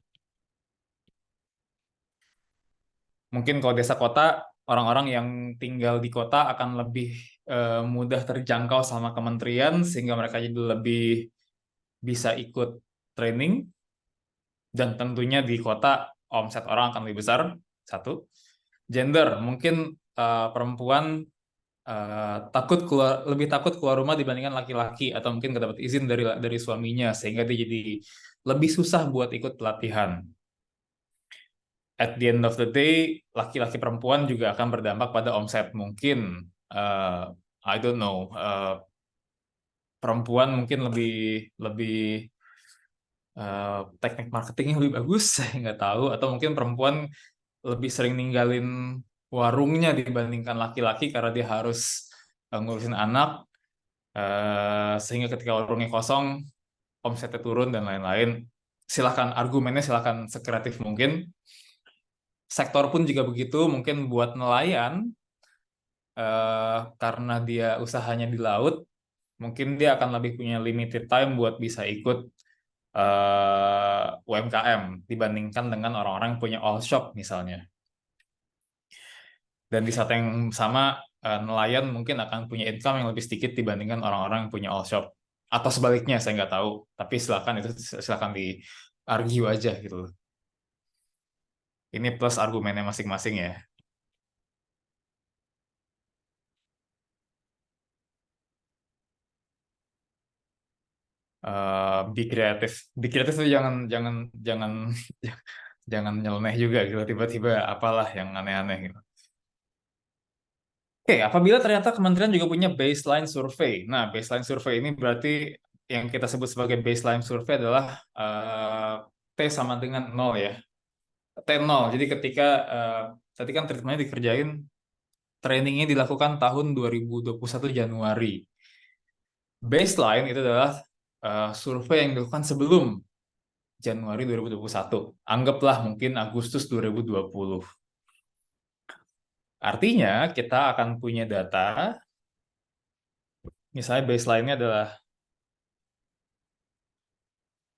Mungkin kalau desa kota, orang-orang yang tinggal di kota akan lebih mudah terjangkau sama kementerian, sehingga mereka jadi lebih bisa ikut training, dan tentunya di kota omset orang akan lebih besar. Satu. Gender, mungkin perempuan lebih takut keluar rumah dibandingkan laki-laki, atau mungkin nggak dapat izin dari suaminya, sehingga dia jadi lebih susah buat ikut pelatihan. At the end of the day, laki-laki perempuan juga akan berdampak pada omset. Mungkin I don't know, perempuan mungkin lebih lebih teknik marketingnya lebih bagus, saya nggak tahu, atau mungkin perempuan lebih sering ninggalin warungnya dibandingkan laki-laki karena dia harus ngurusin anak, sehingga ketika warungnya kosong omsetnya turun dan lain-lain. Silahkan argumennya, silahkan sekreatif mungkin. Sektor pun juga begitu, mungkin buat nelayan, karena dia usahanya di laut, mungkin dia akan lebih punya limited time buat bisa ikut UMKM dibandingkan dengan orang-orang yang punya all shop misalnya. Dan di saat yang sama, nelayan mungkin akan punya income yang lebih sedikit dibandingkan orang-orang yang punya all shop. Atau sebaliknya, saya nggak tahu. Tapi silakan di argue aja gitu loh. Ini plus argumennya masing-masing ya. Be kreatif. Be kreatif tuh jangan jangan jangan jangan nyeleneh juga gitu. Tiba-tiba apalah yang aneh-aneh gitu. Oke, apabila ternyata kementerian juga punya baseline survei. Nah, baseline survei ini berarti yang kita sebut sebagai baseline survei adalah T sama dengan nol ya. T nol. Jadi ketika eh, tadi kan treatmentnya dikerjain, trainingnya dilakukan tahun 2021 Januari. Baseline itu adalah survei yang dilakukan sebelum Januari 2021. Anggaplah mungkin Agustus 2020. Artinya kita akan punya data, misalnya baseline-nya adalah,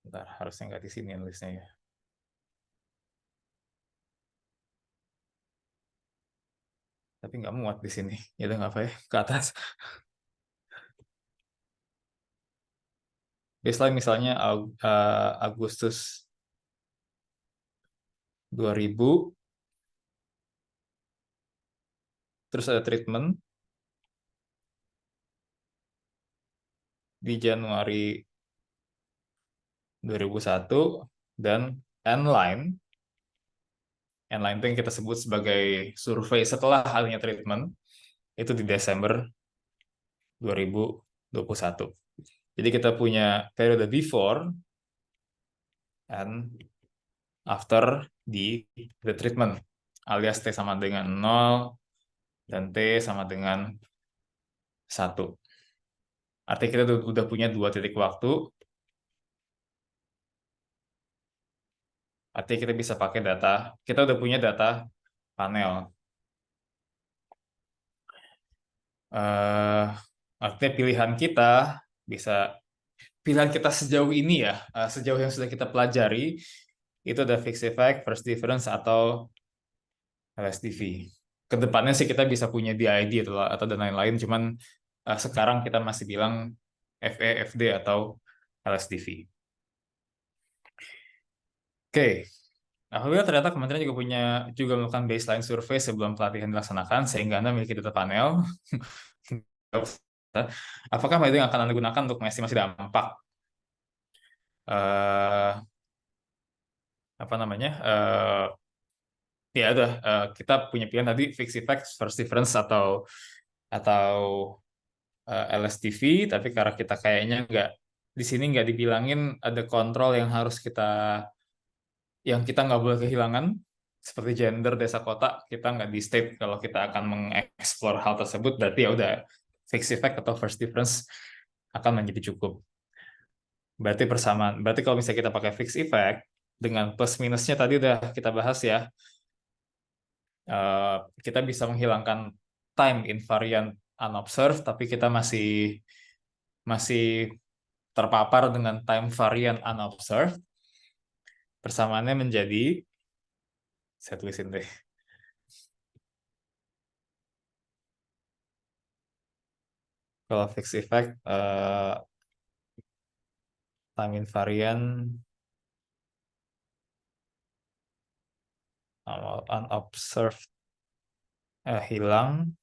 bentar, harusnya nggak di sini nulisnya ya. Tapi nggak muat di sini. Ya udah nggak apa ya, ke atas. Baseline misalnya Agustus 2000, terus ada treatment di Januari 2001, dan endline. Endline itu yang kita sebut sebagai survei setelah adanya treatment, itu di Desember 2021. Jadi kita punya periode before and after di the treatment, alias T sama dengan 0 dan T sama dengan 1. Artinya kita udah punya dua titik waktu, artinya kita bisa pakai data, kita udah punya data panel. eh Artinya pilihan kita sejauh ini ya, sejauh yang sudah kita pelajari, itu ada fixed effect, first difference, atau LSTV. Kedepannya sih kita bisa punya DID atau dan lain-lain, cuman sekarang kita masih bilang FE, FD, atau LSTV. Oke, apabila ternyata kementerian juga melakukan baseline survei sebelum pelatihan dilaksanakan, sehingga Anda memiliki data panel, apakah metode yang akan Anda gunakan untuk mengestimasi dampak? eh Apa namanya? Ya udah, kita punya pilihan tadi fixed effect, first difference, atau LSTV, tapi karena kita kayaknya nggak, di sini nggak dibilangin ada kontrol yang kita nggak boleh kehilangan, seperti gender, desa, kota, kita nggak di state kalau kita akan mengeksplor hal tersebut. Berarti ya udah, fixed effect atau first difference akan menjadi cukup. Berarti persamaan. Berarti kalau misalnya kita pakai fixed effect dengan plus minusnya tadi udah kita bahas ya, eh, kita bisa menghilangkan time invariant unobserved, tapi kita masih masih terpapar dengan time variant unobserved. Persamaannya menjadi, saya tulisin deh. Kalau fixed effect, time invariant unobserved hilang,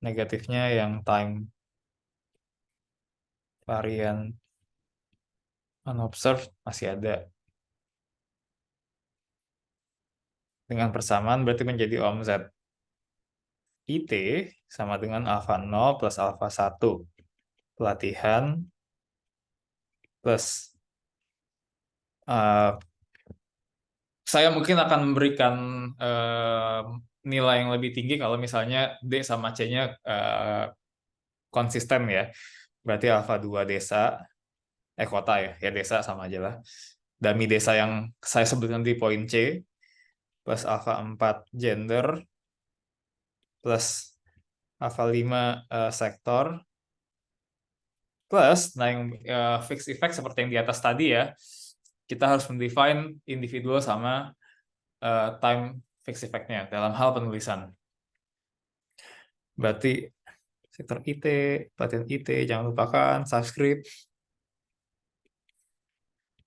Negatifnya yang time varian unobserved masih ada. Dengan persamaan berarti menjadi OMZ. IT sama dengan alfa 0 plus alfa 1. Pelatihan plus saya mungkin akan memberikan nilai yang lebih tinggi kalau misalnya D sama C-nya konsisten ya. Berarti alfa 2 desa, kota ya, ya desa sama aja lah. Dami desa yang saya sebutkan di poin C, plus alfa 4 gender, plus alfa 5 sektor, plus, nah yang fixed effect seperti yang di atas tadi ya, kita harus mendefine individual sama time fixed effect-nya dalam hal penulisan. Berarti sektor IT, pelatihan IT, jangan lupakan subscript.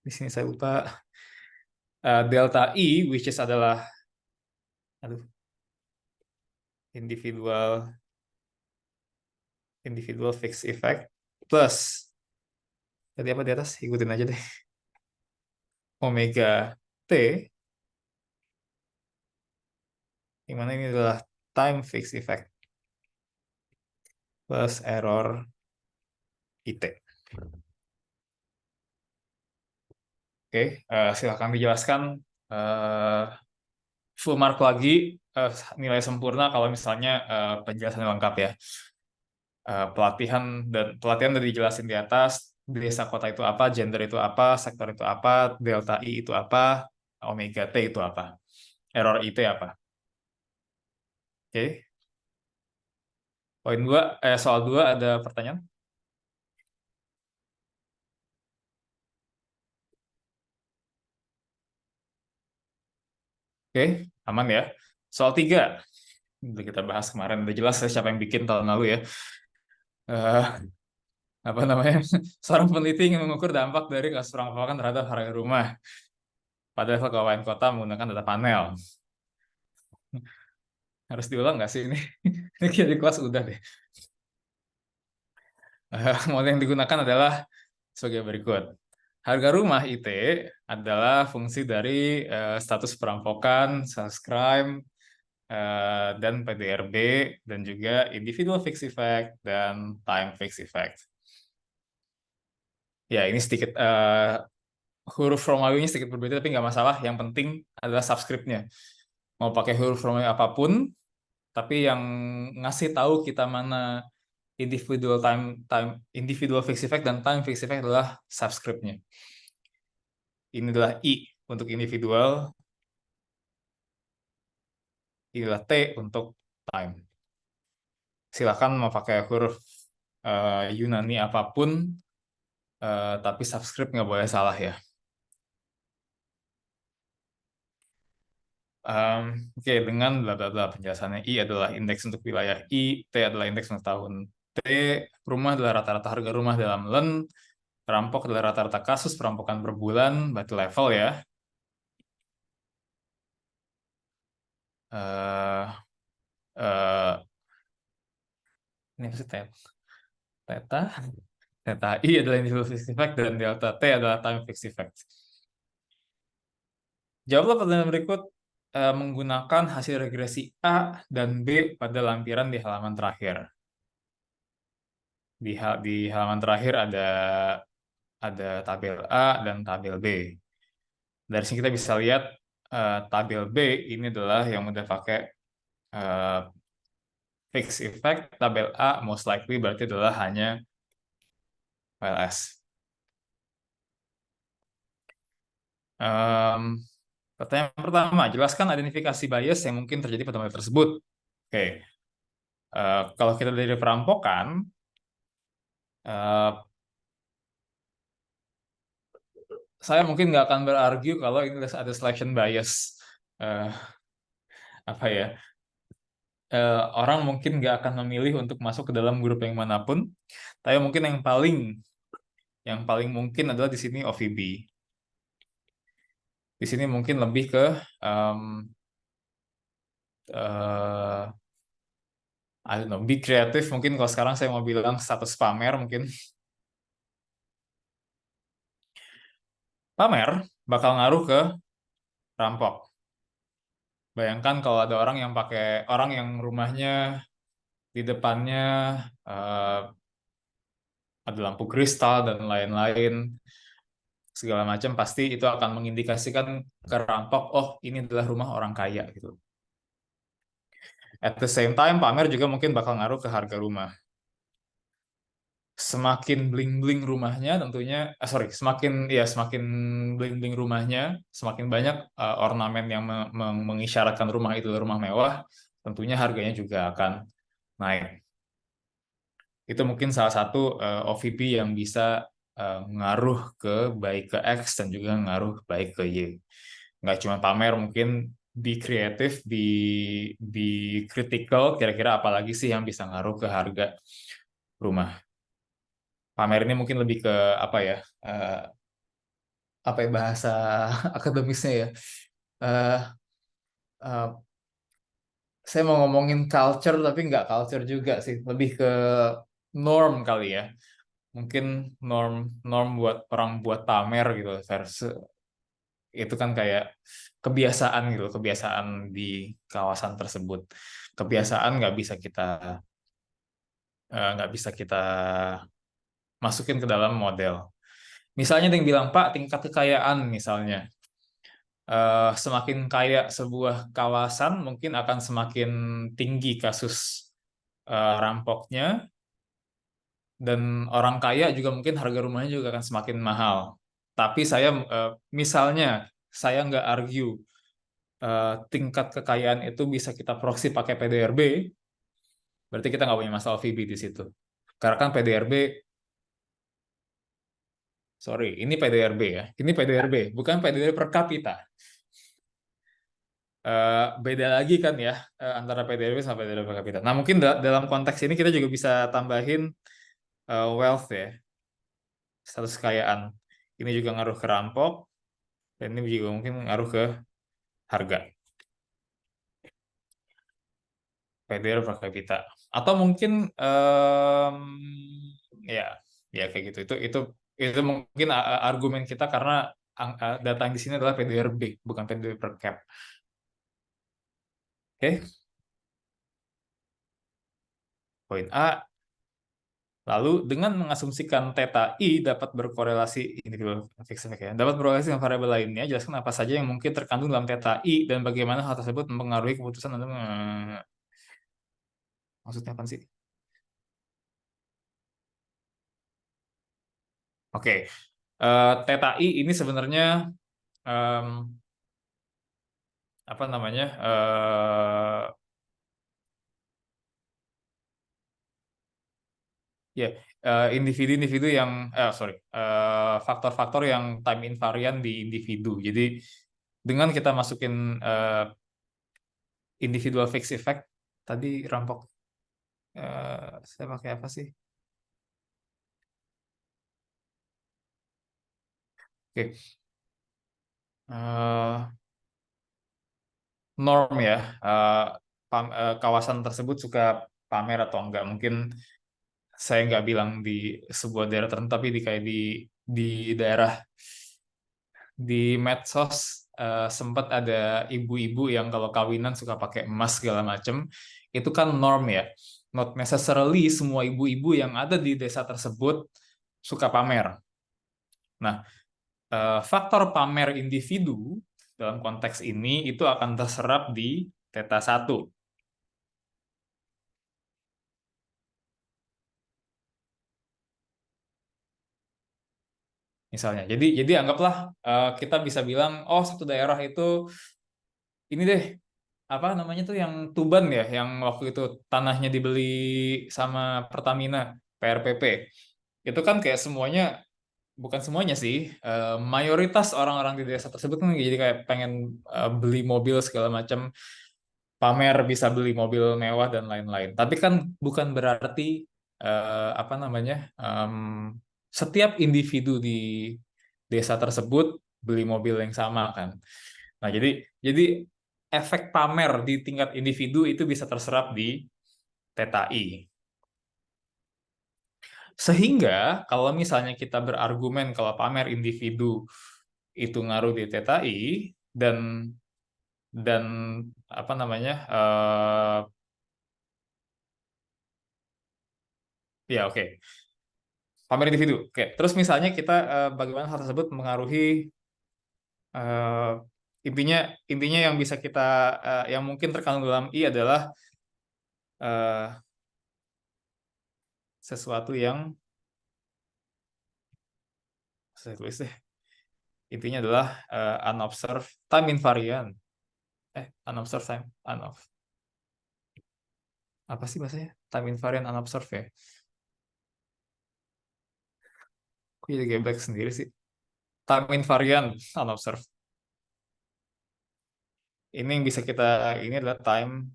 Di sini saya lupa. Delta I, which is adalah aduh, individual fixed effect, plus, tadi apa di atas? Ikutin aja deh. Omega T, yang mana ini adalah time fixed effect, plus error IT. Oke, silakan dijelaskan full mark lagi, nilai sempurna kalau misalnya penjelasan lengkap ya. Pelatihan udah dijelasin di atas, desa kota itu apa, gender itu apa, sektor itu apa, delta I itu apa, omega T itu apa, error IT apa. Oke. Soal 2 ada pertanyaan? Oke, aman ya. Soal 3, udah kita bahas kemarin, udah jelas ya siapa yang bikin tahun lalu ya. Eh, apa namanya? Seorang peneliti ingin mengukur dampak dari kasus perampokan terhadap harga rumah pada level kabupaten kota menggunakan data panel. Harus diulang nggak sih ini? Ini kayak di kelas udah deh. Model yang digunakan adalah sebagai berikut. Harga rumah IT adalah fungsi dari status perampokan, status crime, dan PDRB, dan juga individual fixed effect, dan time fixed effect. Ya, ini sedikit huruf Romawinya sedikit berbeda, tapi nggak masalah. Yang penting adalah subscriptnya. Mau pakai huruf Romawi apapun, tapi yang ngasih tahu kita mana individual fixed effect dan time fixed effect adalah subscriptnya. Ini adalah I untuk individual, ini adalah T untuk time. Silakan mau pakai huruf Yunani apapun, tapi subscript nggak boleh salah ya. Oke, dengan bla bla bla penjelasannya, I adalah indeks untuk wilayah I, T adalah indeks untuk tahun T, rumah adalah rata-rata harga rumah dalam LEN, perampok adalah rata-rata kasus perampokan per bulan, berarti level ya. eh eh, ini maksud theta, theta I adalah individual fixed effect dan delta T adalah time fixed effect. Jawablah pertanyaan berikut menggunakan hasil regresi A dan B pada lampiran di halaman terakhir. Di halaman terakhir ada tabel A dan tabel B. Dari sini kita bisa lihat tabel B ini adalah yang udah pakai uh, fixed effect, tabel A most likely berarti adalah hanya WLS. Pertanyaan pertama, jelaskan identifikasi bias yang mungkin terjadi pada model tersebut. Oke, kalau kita dari perampokan, uh, saya mungkin nggak akan berargue kalau ini ada selection bias. Uh, apa ya? Orang mungkin nggak akan memilih untuk masuk ke dalam grup yang manapun, tapi mungkin yang paling mungkin adalah di sini OVB. Di sini mungkin lebih ke um, uh, I don't know, be kreatif mungkin kalau sekarang saya mau bilang status pamer mungkin. Pamer bakal ngaruh ke rampok. Bayangkan kalau ada orang yang rumahnya di depannya eh, ada lampu kristal dan lain-lain segala macam, pasti itu akan mengindikasikan ke rampok, oh ini adalah rumah orang kaya gitu. At the same time, pamer juga mungkin bakal ngaruh ke harga rumah. Semakin bling-bling rumahnya tentunya, semakin bling-bling rumahnya, semakin banyak ornamen yang mengisyaratkan rumah itu rumah mewah, tentunya harganya juga akan naik. Itu mungkin salah satu OVP yang bisa ngaruh ke baik ke X dan juga ngaruh baik ke Y. Nggak cuma pamer, mungkin be kreatif, be critical, kira-kira apalagi sih yang bisa ngaruh ke harga rumah. Pamer ini mungkin lebih ke apa ya? eh, apa ya bahasa akademisnya ya? Eh, eh, saya mau ngomongin culture tapi nggak culture juga sih, lebih ke norm kali ya. Mungkin norm norm buat orang buat pamer gitu versus itu kan kayak kebiasaan gitu, kebiasaan di kawasan tersebut. Kebiasaan nggak bisa kita masukin ke dalam model. Misalnya ada yang bilang, Pak, tingkat kekayaan misalnya. Semakin kaya sebuah kawasan, mungkin akan semakin tinggi kasus rampoknya, dan orang kaya juga mungkin harga rumahnya juga akan semakin mahal. Tapi misalnya, saya nggak argue tingkat kekayaan itu bisa kita proxy pakai PDRB, berarti kita nggak punya masalah VB di situ. Karena kan PDRB, sorry, ini PDRB ya, ini PDRB, bukan PDRB per kapita. Beda lagi kan ya antara PDRB sama PDRB per kapita. Nah mungkin dalam konteks ini kita juga bisa tambahin wealth ya, status kekayaan. Ini juga ngaruh ke rampok, dan ini juga mungkin ngaruh ke harga PDR per kapita. Atau mungkin ya ya kayak gitu. Itu mungkin argumen kita karena data yang di sini adalah PDRB, bukan PDR per cap. Oke, poin A. Lalu dengan mengasumsikan theta i dapat berkorelasi individual fixed effect ya, dapat berkorelasi dengan variabel lainnya, jelaskan apa saja yang mungkin terkandung dalam theta i dan bagaimana hal tersebut mempengaruhi keputusan untuk maksudnya apa sih? Oke, theta i ini sebenarnya em, apa namanya? Ya, individu-individu yang sorry, faktor-faktor yang time invariant di individu. Jadi dengan kita masukin individual fixed effect, tadi rampok saya pakai apa sih? Oke, eh, norm ya, kawasan tersebut suka pamer atau enggak? Mungkin saya nggak bilang di sebuah daerah tertentu, tapi di daerah di medsos sempat ada ibu-ibu yang kalau kawinan suka pakai emas segala macem. Itu kan norm ya. Not necessarily semua ibu-ibu yang ada di desa tersebut suka pamer. Nah, faktor pamer individu dalam konteks ini itu akan terserap di theta 1. Misalnya. Jadi anggaplah kita bisa bilang, oh satu daerah itu ini deh, apa namanya tuh yang Tuban ya, yang waktu itu tanahnya dibeli sama Pertamina, PRPP. Itu kan kayak semuanya, bukan semuanya sih, mayoritas orang-orang di desa tersebut kan jadi kayak pengen beli mobil segala macam, pamer bisa beli mobil mewah dan lain-lain. Tapi kan bukan berarti apa namanya, setiap individu di desa tersebut beli mobil yang sama kan. Nah, jadi efek pamer di tingkat individu itu bisa terserap di theta I. Sehingga kalau misalnya kita berargumen kalau pamer individu itu ngaruh di theta I dan apa namanya ya oke, pamer individu. Oke, terus misalnya kita bagaimana hal tersebut mengaruhi eh, intinya intinya yang bisa kita yang mungkin terkandung dalam I adalah eh, sesuatu yang saya tulis deh. Intinya adalah unobserved time invariant. Unobserved time apa sih bahasanya? Time invariant unobserved ya. Aku jadi geblek sendiri sih. Time invariant unobserved. Ini yang bisa kita ini adalah time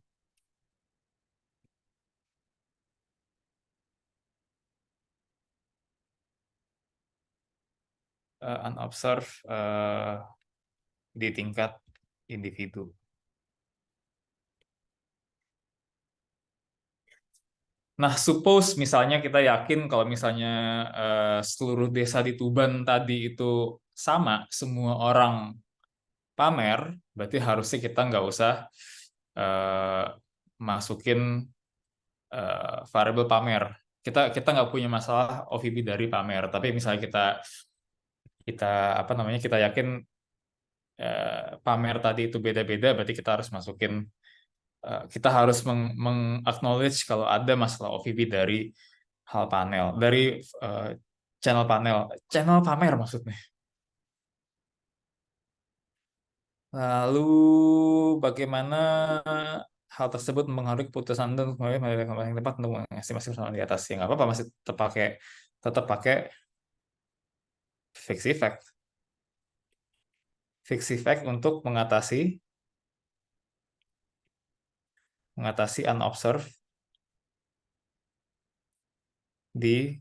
unobserved di tingkat individu. Nah, suppose misalnya kita yakin kalau misalnya seluruh desa di Tuban tadi itu sama, semua orang pamer, berarti harusnya kita nggak usah eh, masukin variabel pamer. Kita nggak punya masalah OVB dari pamer, tapi misalnya kita kita apa namanya kita yakin pamer tadi itu beda-beda, berarti kita harus masukin kita harus meng-acknowledge kalau ada masalah OVP dari hal panel, dari eh, channel panel, channel pamer maksudnya. Lalu bagaimana hal tersebut mempengaruhi keputusan dan memilih yang tepat untuk mengestimasi persoalan di atas? Ya nggak apa-apa, masih tetap pakai fixed effect. Fixed effect untuk mengatasi unobserved di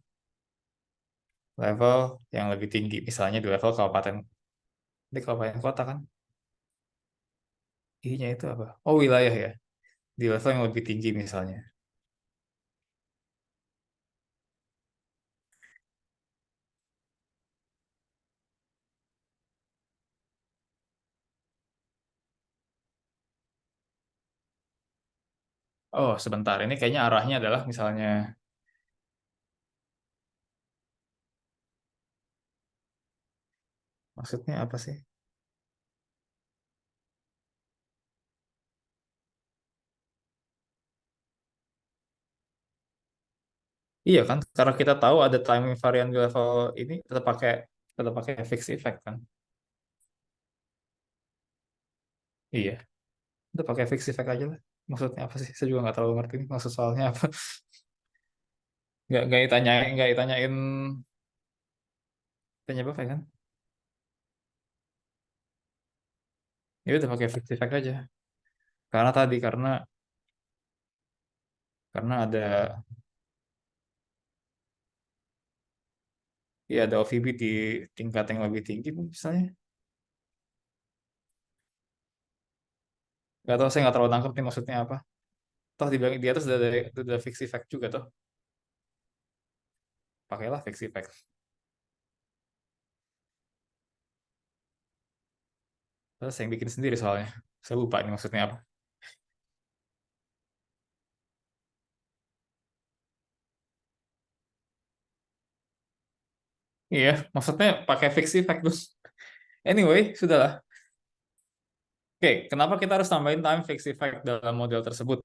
level yang lebih tinggi, misalnya di level kabupaten, di kabupaten kota kan. I-nya itu apa? Oh, wilayah ya. Di level yang lebih tinggi misalnya. Oh, sebentar. Ini kayaknya arahnya adalah misalnya, maksudnya apa sih? Iya kan? Karena kita tahu ada timing varian di level ini, tetap pakai fixed effect kan? Iya, udah pakai fixed effect aja lah. Maksudnya apa sih? Saya juga nggak terlalu ngerti nih maksud soalnya apa. Nggak ditanyain penyebab ya kan? Ya udah pakai fixed effect aja. Karena ada ya ada OVB di tingkat yang lebih tinggi misalnya. Nggak tahu, saya nggak terlalu nangkep nih maksudnya apa. Toh di atas udah fixed effect juga toh. Pakailah fixed effect. Terus saya yang bikin sendiri soalnya. Saya lupa ini maksudnya apa. Iya, maksudnya pakai fixed effect terus. Anyway, sudahlah. Oke, kenapa kita harus tambahin time fixed effect dalam model tersebut?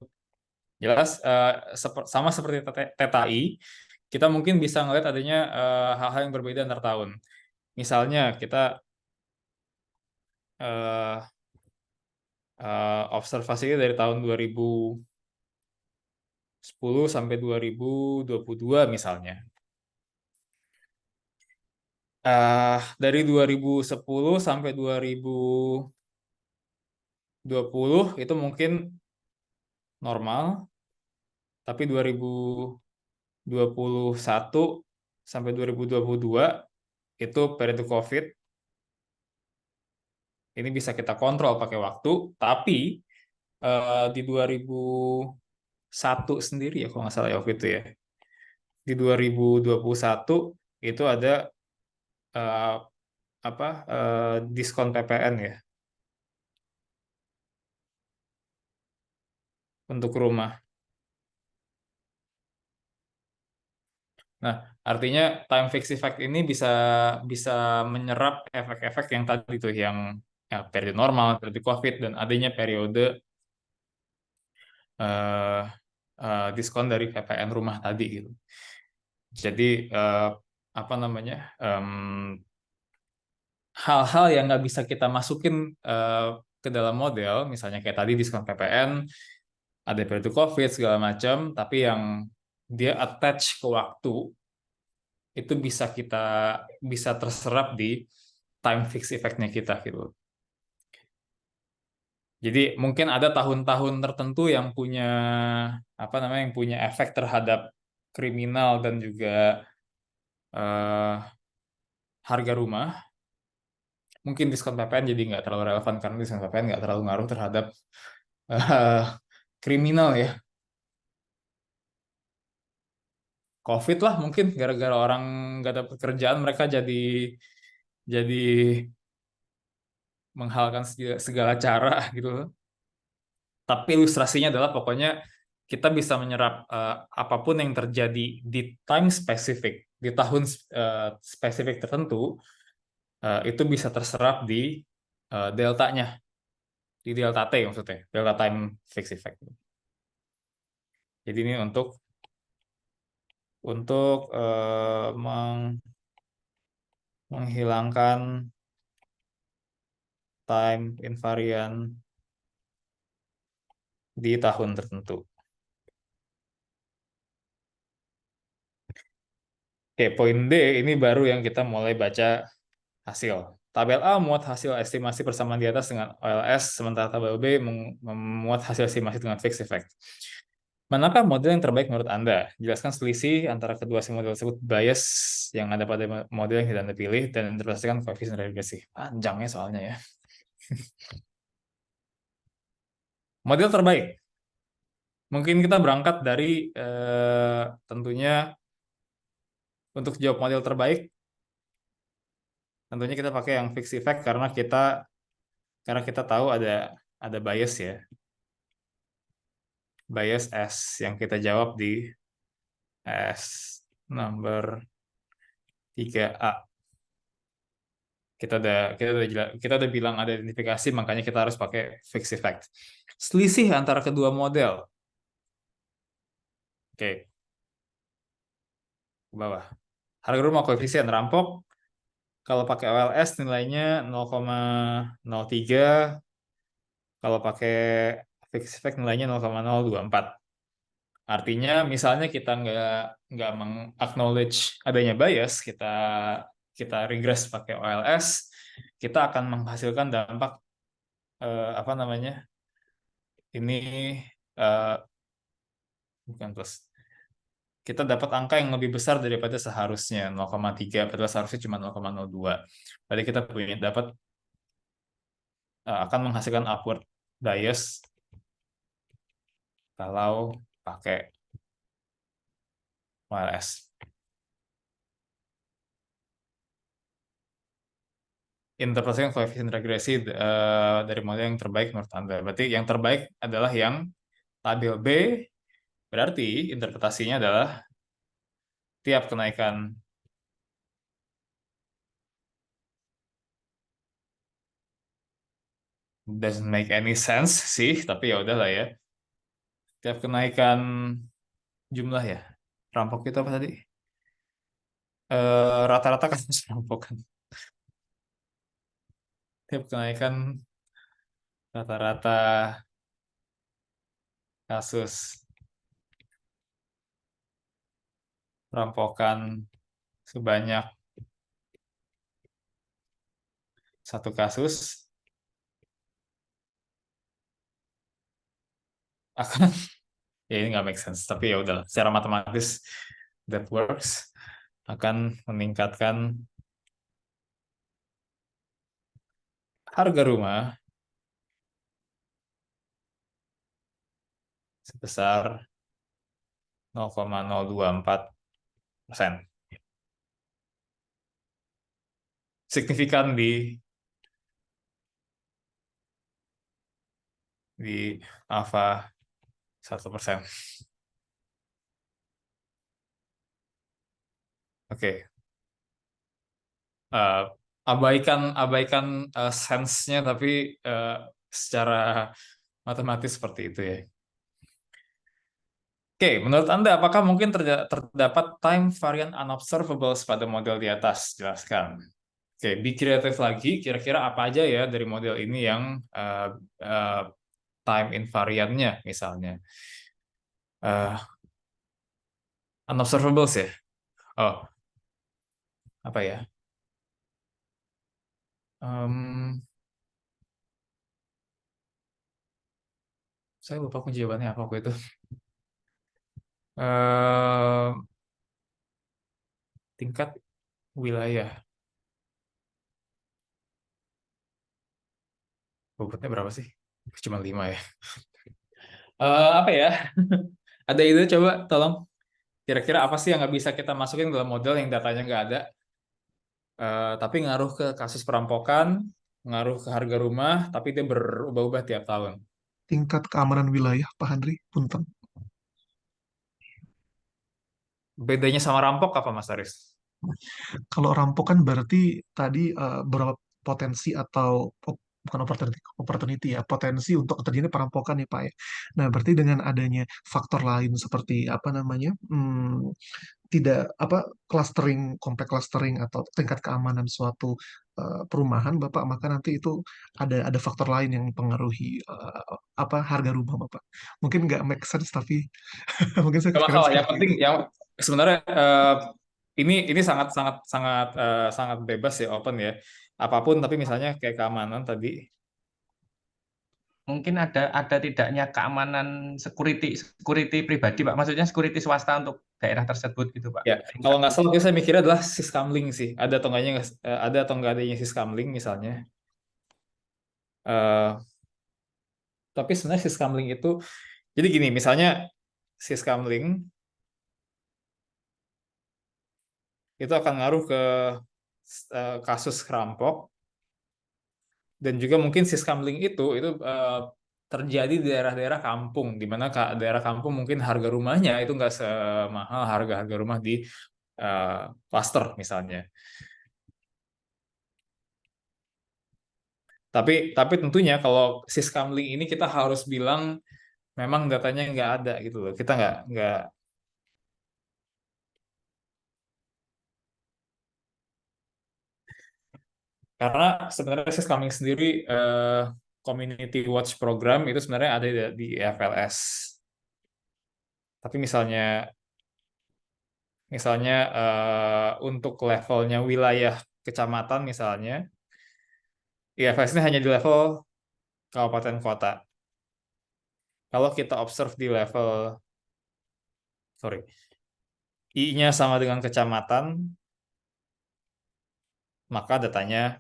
Jelas, sama seperti theta I, kita mungkin bisa ngelihat adanya hal-hal yang berbeda antar tahun. Misalnya, kita eh, observasinya dari tahun 2010 sampai 2022 misalnya. Dari 2010 sampai 2020 itu mungkin normal, tapi 2021 sampai 2022 itu periode COVID, ini bisa kita kontrol pakai waktu, tapi di 2021 sendiri ya kalau nggak salah ya waktu itu ya. Di 2021 itu ada eh, apa diskon PPN ya untuk rumah. Nah, artinya time fix effect ini bisa bisa menyerap efek-efek yang tadi tuh yang ya, periode normal, periode COVID dan adanya periode eh, diskon dari PPN rumah tadi gitu. Jadi apa namanya hal-hal yang nggak bisa kita masukin ke dalam model, misalnya kayak tadi diskon PPN, ada periode COVID segala macam, tapi yang dia attach ke waktu itu bisa terserap di time fix effect-nya kita gitu. Jadi mungkin ada tahun-tahun tertentu yang punya apa namanya yang punya efek terhadap kriminal dan juga eh, harga rumah. Mungkin diskon PPN jadi nggak terlalu relevan karena diskon PPN nggak terlalu ngaruh terhadap eh, kriminal ya. COVID lah mungkin gara-gara orang nggak dapat kerjaan mereka jadi menghalalkan segala cara gitu. Tapi ilustrasinya adalah pokoknya kita bisa menyerap apapun yang terjadi di time spesifik, di tahun spesifik tertentu, itu bisa terserap di deltanya, di delta T maksudnya, delta time fixed effect. Jadi ini untuk menghilangkan time invariant di tahun tertentu. Oke, poin D ini baru yang kita mulai baca hasil. Tabel A memuat hasil estimasi persamaan di atas dengan OLS, sementara tabel B memuat hasil estimasi dengan fixed effect. Manakah model yang terbaik menurut Anda? Jelaskan selisih antara kedua si model tersebut, bias yang ada pada model yang Anda pilih, dan interpretasikan koefisien regresi. Panjangnya soalnya ya. Model terbaik. Mungkin kita berangkat dari tentunya untuk jawab model terbaik, tentunya kita pakai yang fixed effect karena kita tahu ada bias ya. Bias S yang kita jawab di S number 3A. Kita udah bilang ada identifikasi, makanya kita harus pakai fixed effect. Selisih antara kedua model. Oke, ke bawah. Harga rumah koefisien rampok kalau pakai OLS nilainya 0,03, kalau pakai fixed effect nilainya 0,024. Artinya misalnya kita nggak meng-acknowledge adanya bias, kita regress pakai OLS, kita akan menghasilkan dampak apa namanya? Ini eh, bukan plus. Kita dapat angka yang lebih besar daripada seharusnya 0,3, padahal seharusnya cuma 0,02. Berarti kita dapat akan menghasilkan upward bias kalau pakai OLS. Interpretasi koefisien regresi dari model yang terbaik menurut Anda. Berarti yang terbaik adalah yang tabel B, berarti interpretasinya adalah tiap kenaikan doesn't make any sense sih, tapi ya udahlah ya. Tiap kenaikan jumlah ya. Rampok itu apa tadi? Rata-rata kasus perampokan. Tiap kenaikan rata-rata kasus perampokan sebanyak satu kasus akan ya ini nggak make sense, tapi ya udahlah. Secara matematis that works, akan meningkatkan harga rumah sebesar 0,024%. Signifikan di alfa 1%. Oke. Eh, abaikan sense-nya, tapi secara matematis seperti itu ya. Oke, menurut Anda apakah mungkin terdapat time variant unobservables pada model di atas? Jelaskan. Oke, be kreatif lagi. Kira-kira apa aja ya dari model ini yang eh, eh, time invariantnya misalnya? Eh, unobservables ya? Oh, apa ya? Em, saya lupa kunci jawabannya apa waktu itu. Eh, tingkat wilayah. Bobotnya berapa sih? Cuma 5 ya. Apa ya? Ada ide coba tolong. Kira-kira apa sih yang nggak bisa kita masukin dalam model yang datanya nggak ada, tapi ngaruh ke kasus perampokan, ngaruh ke harga rumah, tapi dia berubah-ubah tiap tahun. Tingkat keamanan wilayah, Pak Handri, punten. Bedanya sama rampok apa, Mas Aris? Kalau rampok kan berarti tadi berapa potensi atau bukan opportunity ya, potensi untuk terjadi perampokan nih Pak ya. Nah, berarti dengan adanya faktor lain seperti apa namanya, tidak apa clustering, komplek clustering atau tingkat keamanan suatu perumahan, Bapak, maka nanti itu ada faktor lain yang mempengaruhi apa harga rumah, Bapak. Mungkin nggak make sense tapi mungkin saya Gak kira masalah. Yang seperti penting itu. yang sebenarnya ini sangat sangat sangat sangat bebas ya, open ya. Apapun, tapi misalnya kayak keamanan tadi. Mungkin ada tidaknya keamanan security pribadi, Pak. Maksudnya security swasta untuk daerah tersebut gitu, Pak. Ya, kalau nggak salah, saya mikirnya adalah syscamling sih. Ada atau enggaknya, ada atau nggak adanya syscamling misalnya. Eh, tapi sebenarnya syscamling itu, jadi gini, misalnya syscamling itu akan ngaruh ke kasus rampok, dan juga mungkin syscamling itu terjadi di daerah-daerah kampung, di mana daerah kampung mungkin harga rumahnya itu nggak semahal harga-harga rumah di cluster misalnya. Tapi tentunya kalau syscamling ini kita harus bilang memang datanya nggak ada gitu loh. Kita nggak karena sebenarnya syscamling sendiri, community watch program itu sebenarnya ada di FLS. Tapi misalnya misalnya untuk levelnya wilayah kecamatan misalnya, IFS ini hanya di level kabupaten kota. Kalau kita observe di level, sorry, I-nya sama dengan kecamatan, maka datanya,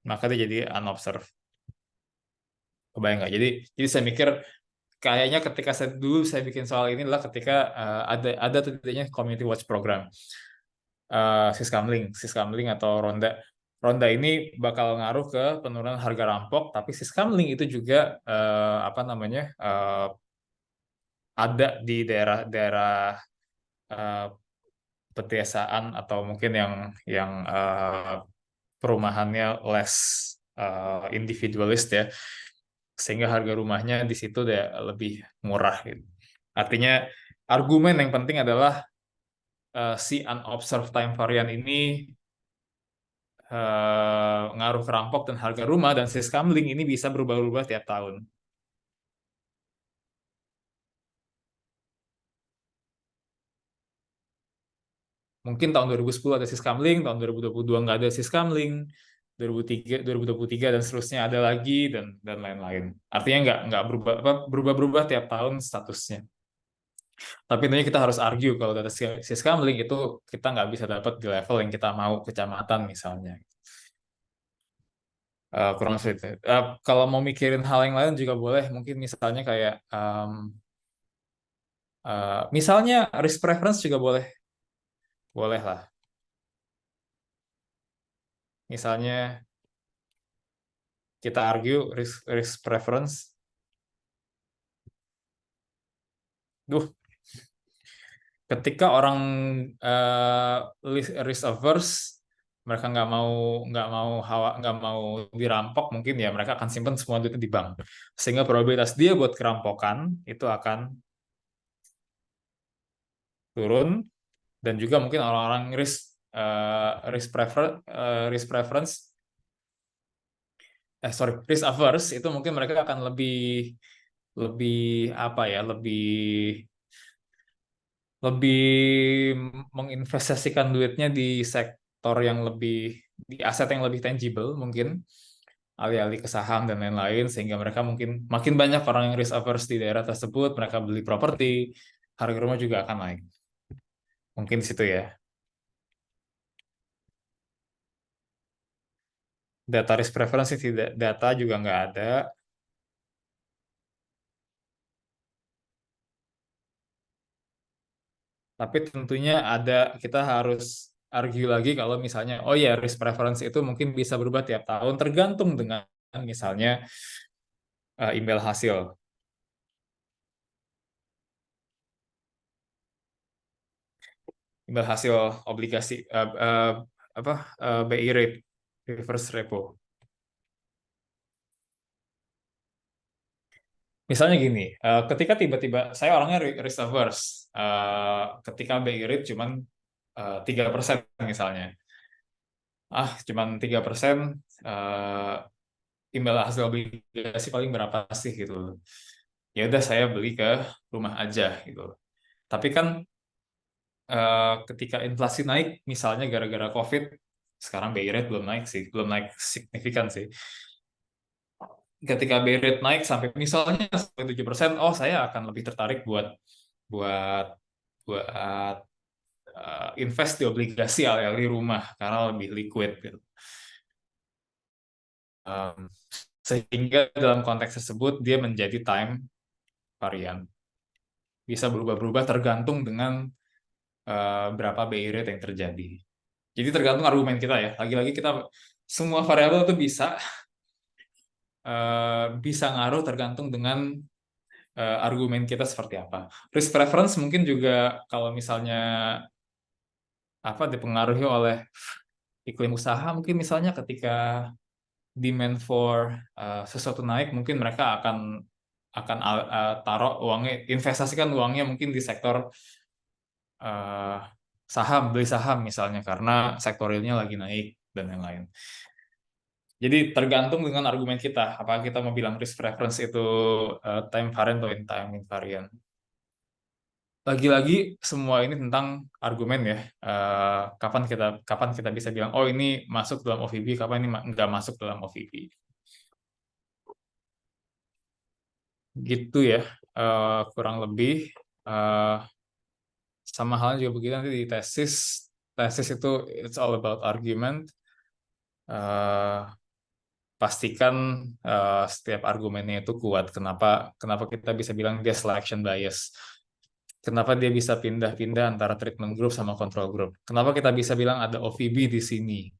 maka dia jadi unobserved. Kebayang nggak? Jadi saya mikir kayaknya ketika saya bikin soal ini adalah ketika ada tidaknya community watch program, syscamling atau ronda. Ronda ini bakal ngaruh ke penurunan harga rampok, tapi syscamling itu juga apa namanya, ada di daerah-daerah eh, pedesaan atau mungkin yang perumahannya less individualist ya, sehingga harga rumahnya di situ lebih murah gitu. Artinya argumen yang penting adalah si unobserved time variant ini ngaruh ke rampok dan harga rumah, dan si syscamling ini bisa berubah-ubah tiap tahun. Mungkin tahun 2010 ada syscamling, tahun 2022 nggak ada syscamling, 2023 dan seterusnya ada lagi, dan lain-lain. Artinya nggak berubah-berubah tiap tahun statusnya. Tapi tentunya kita harus argue kalau data syscamling itu kita nggak bisa dapat di level yang kita mau, kecamatan misalnya. Kurang sulit ya. Kalau mau mikirin hal yang lain juga boleh, mungkin misalnya kayak Misalnya risk preference juga boleh, boleh lah. Misalnya kita argue risk preference. Duh, ketika orang risk averse, mereka nggak mau dirampok, mungkin ya mereka akan simpan semua duit di bank, sehingga probabilitas dia buat kerampokan itu akan turun. Dan juga mungkin orang-orang risk preference, risk averse, itu mungkin mereka akan lebih lebih apa ya, lebih lebih menginvestasikan duitnya di sektor yang lebih, di aset yang lebih tangible mungkin, alih-alih ke saham dan lain-lain, sehingga mereka mungkin makin banyak orang yang risk averse di daerah tersebut, mereka beli properti, harga rumah juga akan naik. Mungkin di situ ya. Data risk preference tidak, data juga nggak ada. Tapi tentunya ada, kita harus argue lagi kalau misalnya, oh ya, risk preference itu mungkin bisa berubah tiap tahun tergantung dengan misalnya imbal hasil. Imbal hasil obligasi, apa, BI rate, reverse repo. Misalnya gini, ketika tiba-tiba saya orangnya risk averse, ketika BI rate cuman 3% misalnya, cuman 3%, imbal hasil obligasi paling berapa sih gitu. Ya udah saya beli ke rumah aja gitu. Tapi kan ketika inflasi naik, misalnya gara-gara COVID, sekarang BI rate belum naik sih, belum naik signifikan sih. Ketika BI rate naik sampai misalnya sampai 7%, oh saya akan lebih tertarik buat buat buat invest di obligasi alih-alih rumah karena lebih liquid gitu. Um, Sehingga dalam konteks tersebut dia menjadi time varian. Bisa berubah-berubah tergantung dengan berapa BI rate yang terjadi. Jadi tergantung argumen kita ya. Lagi-lagi kita semua variabel itu bisa ngaruh tergantung dengan argumen kita seperti apa. Risk preference mungkin juga kalau misalnya apa dipengaruhi oleh iklim usaha, mungkin misalnya ketika demand for sesuatu naik, mungkin mereka akan taruh uangnya, investasikan uangnya mungkin di sektor eh, saham, beli saham misalnya karena sektor realnya lagi naik dan lain-lain. Jadi tergantung dengan argumen kita, apakah kita mau bilang risk preference itu time variant atau time invariant. Lagi-lagi semua ini tentang argumen ya. Kapan kita bisa bilang oh ini masuk dalam OVB, kapan ini nggak masuk dalam OVB. Gitu ya, kurang lebih. Eh, Sama halnya juga begitu nanti di tesis. Tesis itu it's all about argument. Eh, Pastikan setiap argumennya itu kuat. Kenapa kita bisa bilang dia selection bias? Kenapa dia bisa pindah-pindah antara treatment group sama control group? Kenapa kita bisa bilang ada OVB di sini?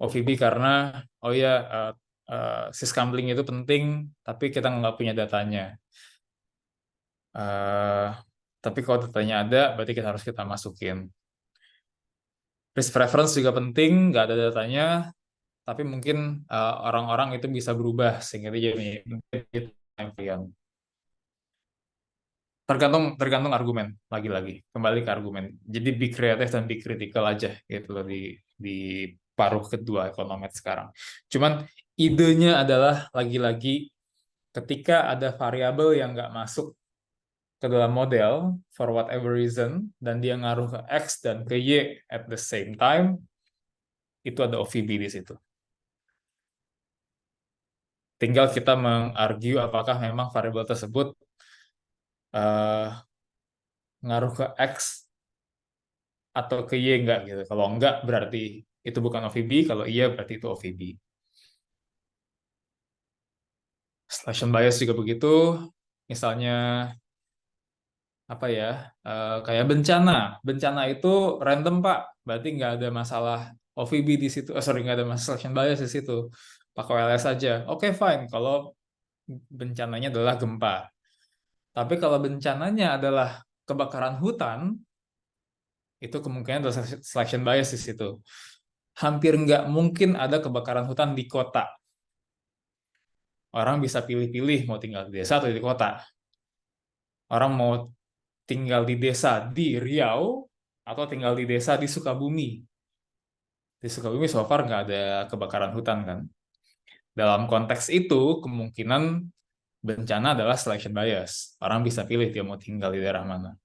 OVB karena oh ya, syscombling itu penting, tapi kita nggak punya datanya. Eh, tapi kalau datanya ada, berarti kita masukin. Risk preference juga penting, nggak ada datanya, tapi mungkin orang-orang itu bisa berubah sehingga dia jadi time variant. Tergantung tergantung argumen, lagi-lagi kembali ke argumen. Jadi be kreatif dan be critical aja gitu loh di paruh kedua ekonomi sekarang. Cuman idenya adalah lagi-lagi ketika ada variabel yang nggak masuk ke dalam model for whatever reason dan dia ngaruh ke X dan ke Y at the same time, itu ada OVB di situ. Tinggal kita mengargue apakah memang variabel tersebut ngaruh ke X atau ke Y enggak gitu. Kalau enggak berarti itu bukan OVB, kalau iya berarti itu OVB. Selection bias juga begitu. Misalnya apa ya, kayak bencana itu random Pak, berarti nggak ada masalah OVB di situ, sorry, nggak ada masalah selection bias di situ, pakai OLS saja, oke fine kalau bencananya adalah gempa. Tapi kalau bencananya adalah kebakaran hutan, itu kemungkinan ada selection bias di situ. Hampir nggak mungkin ada kebakaran hutan di kota. Orang bisa pilih-pilih mau tinggal di desa atau di kota. Orang mau tinggal di desa di Riau atau tinggal di desa di Sukabumi. Di Sukabumi so far nggak ada kebakaran hutan kan. Dalam konteks itu, kemungkinan bencana adalah selection bias. Orang bisa pilih dia mau tinggal di daerah mana.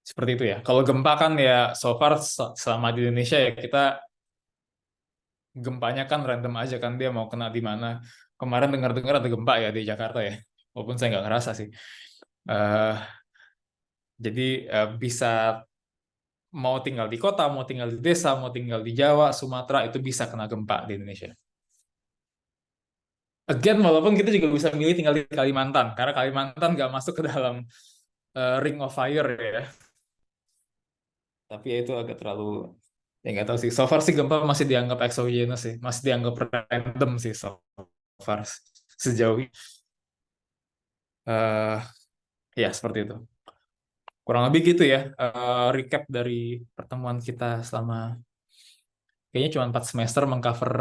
Seperti itu ya. Kalau gempa kan ya so far selama di Indonesia ya kita gempanya kan random aja kan dia mau kena di mana. Kemarin dengar-dengar ada gempa ya di Jakarta ya. Walaupun saya nggak ngerasa sih. Eh jadi bisa mau tinggal di kota, mau tinggal di desa, mau tinggal di Jawa, Sumatera itu bisa kena gempa di Indonesia. Again, walaupun kita juga bisa milih tinggal di Kalimantan, karena Kalimantan nggak masuk ke dalam Ring of Fire ya. Tapi ya itu agak terlalu, ya nggak tahu sih. So far sih gempa masih dianggap exogenous sih, masih dianggap random sih so far sejauh ini. eh Ya seperti itu. Kurang lebih gitu ya. Recap dari pertemuan kita selama kayaknya cuma 4 semester mengcover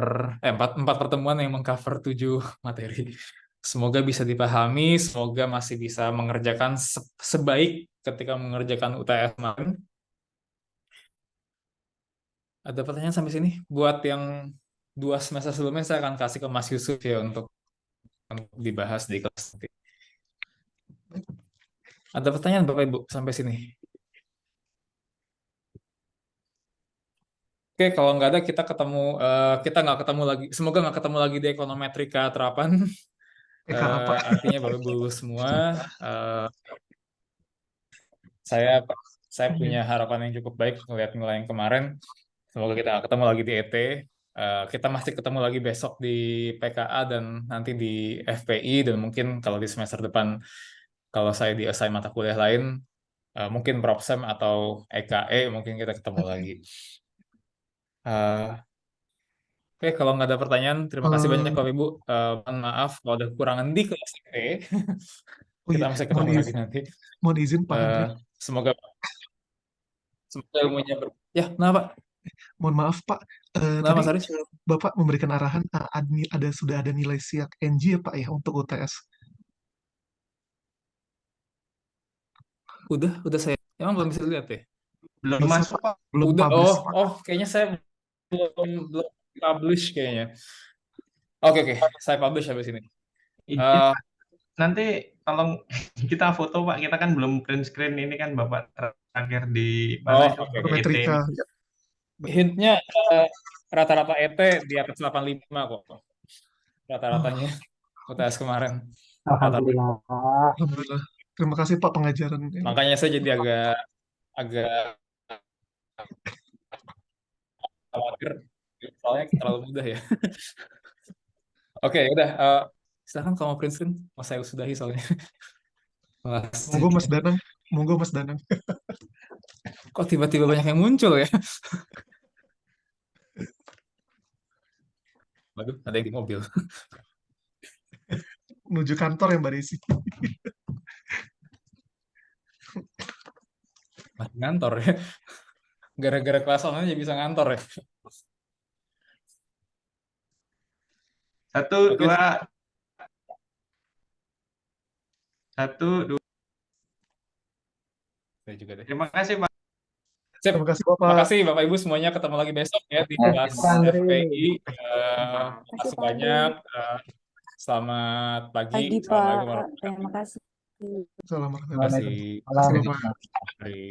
empat pertemuan yang mengcover 7 materi. Semoga bisa dipahami, semoga masih bisa mengerjakan sebaik ketika mengerjakan UTS kemarin. Ada pertanyaan sampai sini? Buat yang 2 semester sebelumnya saya akan kasih ke Mas Yusuf ya untuk dibahas di kelas nanti. Ada pertanyaan Bapak Ibu sampai sini? Oke, kalau nggak ada kita nggak ketemu lagi. Semoga nggak ketemu lagi di ekonometrika terapan. Apa? Artinya Bapak Ibu semua, eh, saya saya punya harapan yang cukup baik melihat nilai yang kemarin. Semoga kita nggak ketemu lagi di ET. Kita masih ketemu lagi besok di PKA dan nanti di FPI dan mungkin kalau di semester depan kalau saya di assign mata kuliah lain mungkin Propsem atau EKE mungkin kita ketemu lagi. Eh, Oke, kalau nggak ada pertanyaan, terima kasih banyak Eh, Bapak Ibu. Mohon maaf kalau ada kekurangan di kelas EP. oh Kita iya, masih mohon ketemu lagi izin, nanti. mohon izin Pak Eh, Handri. semoga semoga ilmunya ya, kenapa? Mohon maaf Pak, Kenapa tadi Mas Aris? Bapak memberikan arahan sudah ada nilai siap NG ya Pak ya untuk UTS. Udah saya emang belum bisa lihat ya. Belum Bisa masuk Pak, Pak. belum Udah, publish Pak. kayaknya saya belum publish kayaknya. Oke, saya publish habis ini. Izin Eh, Pak. Nanti tolong kita foto Pak. Kita kan belum print screen ini kan Bapak terakhir di mana itu oke. ET Ekonometrika, ini. ya. Hintnya rata-rata ET di atas 85 kok. Oh, Rata-ratanya UTS kemarin. Rata. Alhamdulillah. Alhamdulillah. Terima kasih Pak pengajaran ini. Makanya saya jadi agak khawatir soalnya terlalu mudah ya. Oke, udah. Silakan kalau mau print screen, mau saya sudahi soalnya. Monggo Mas Makasih. Danang, monggo Mas Danang. Kok tiba-tiba banyak yang muncul ya? Waduh, ada yang di mobil. Menuju kantor ya Mbak Desi. Masih ngantor ya. Gara-gara kelas online aja bisa ngantor ya. Satu, Oke, dua, satu, dua. saya juga deh. Terima kasih Pak. Sip. Terima kasih Terima Bapak. kasih Bapak Ibu semuanya, ketemu lagi besok ya di kelas Pak Andri. FPI. Terima Terima kasih kasih Pak Andri. banyak. Selamat pagi. Pagi Assalamualaikum Pak. warahmatullahi Terima kasih. Salam wabarakatuh. Terima kasih. Terima kasih Bapak. Waalaikumsalam. Mari.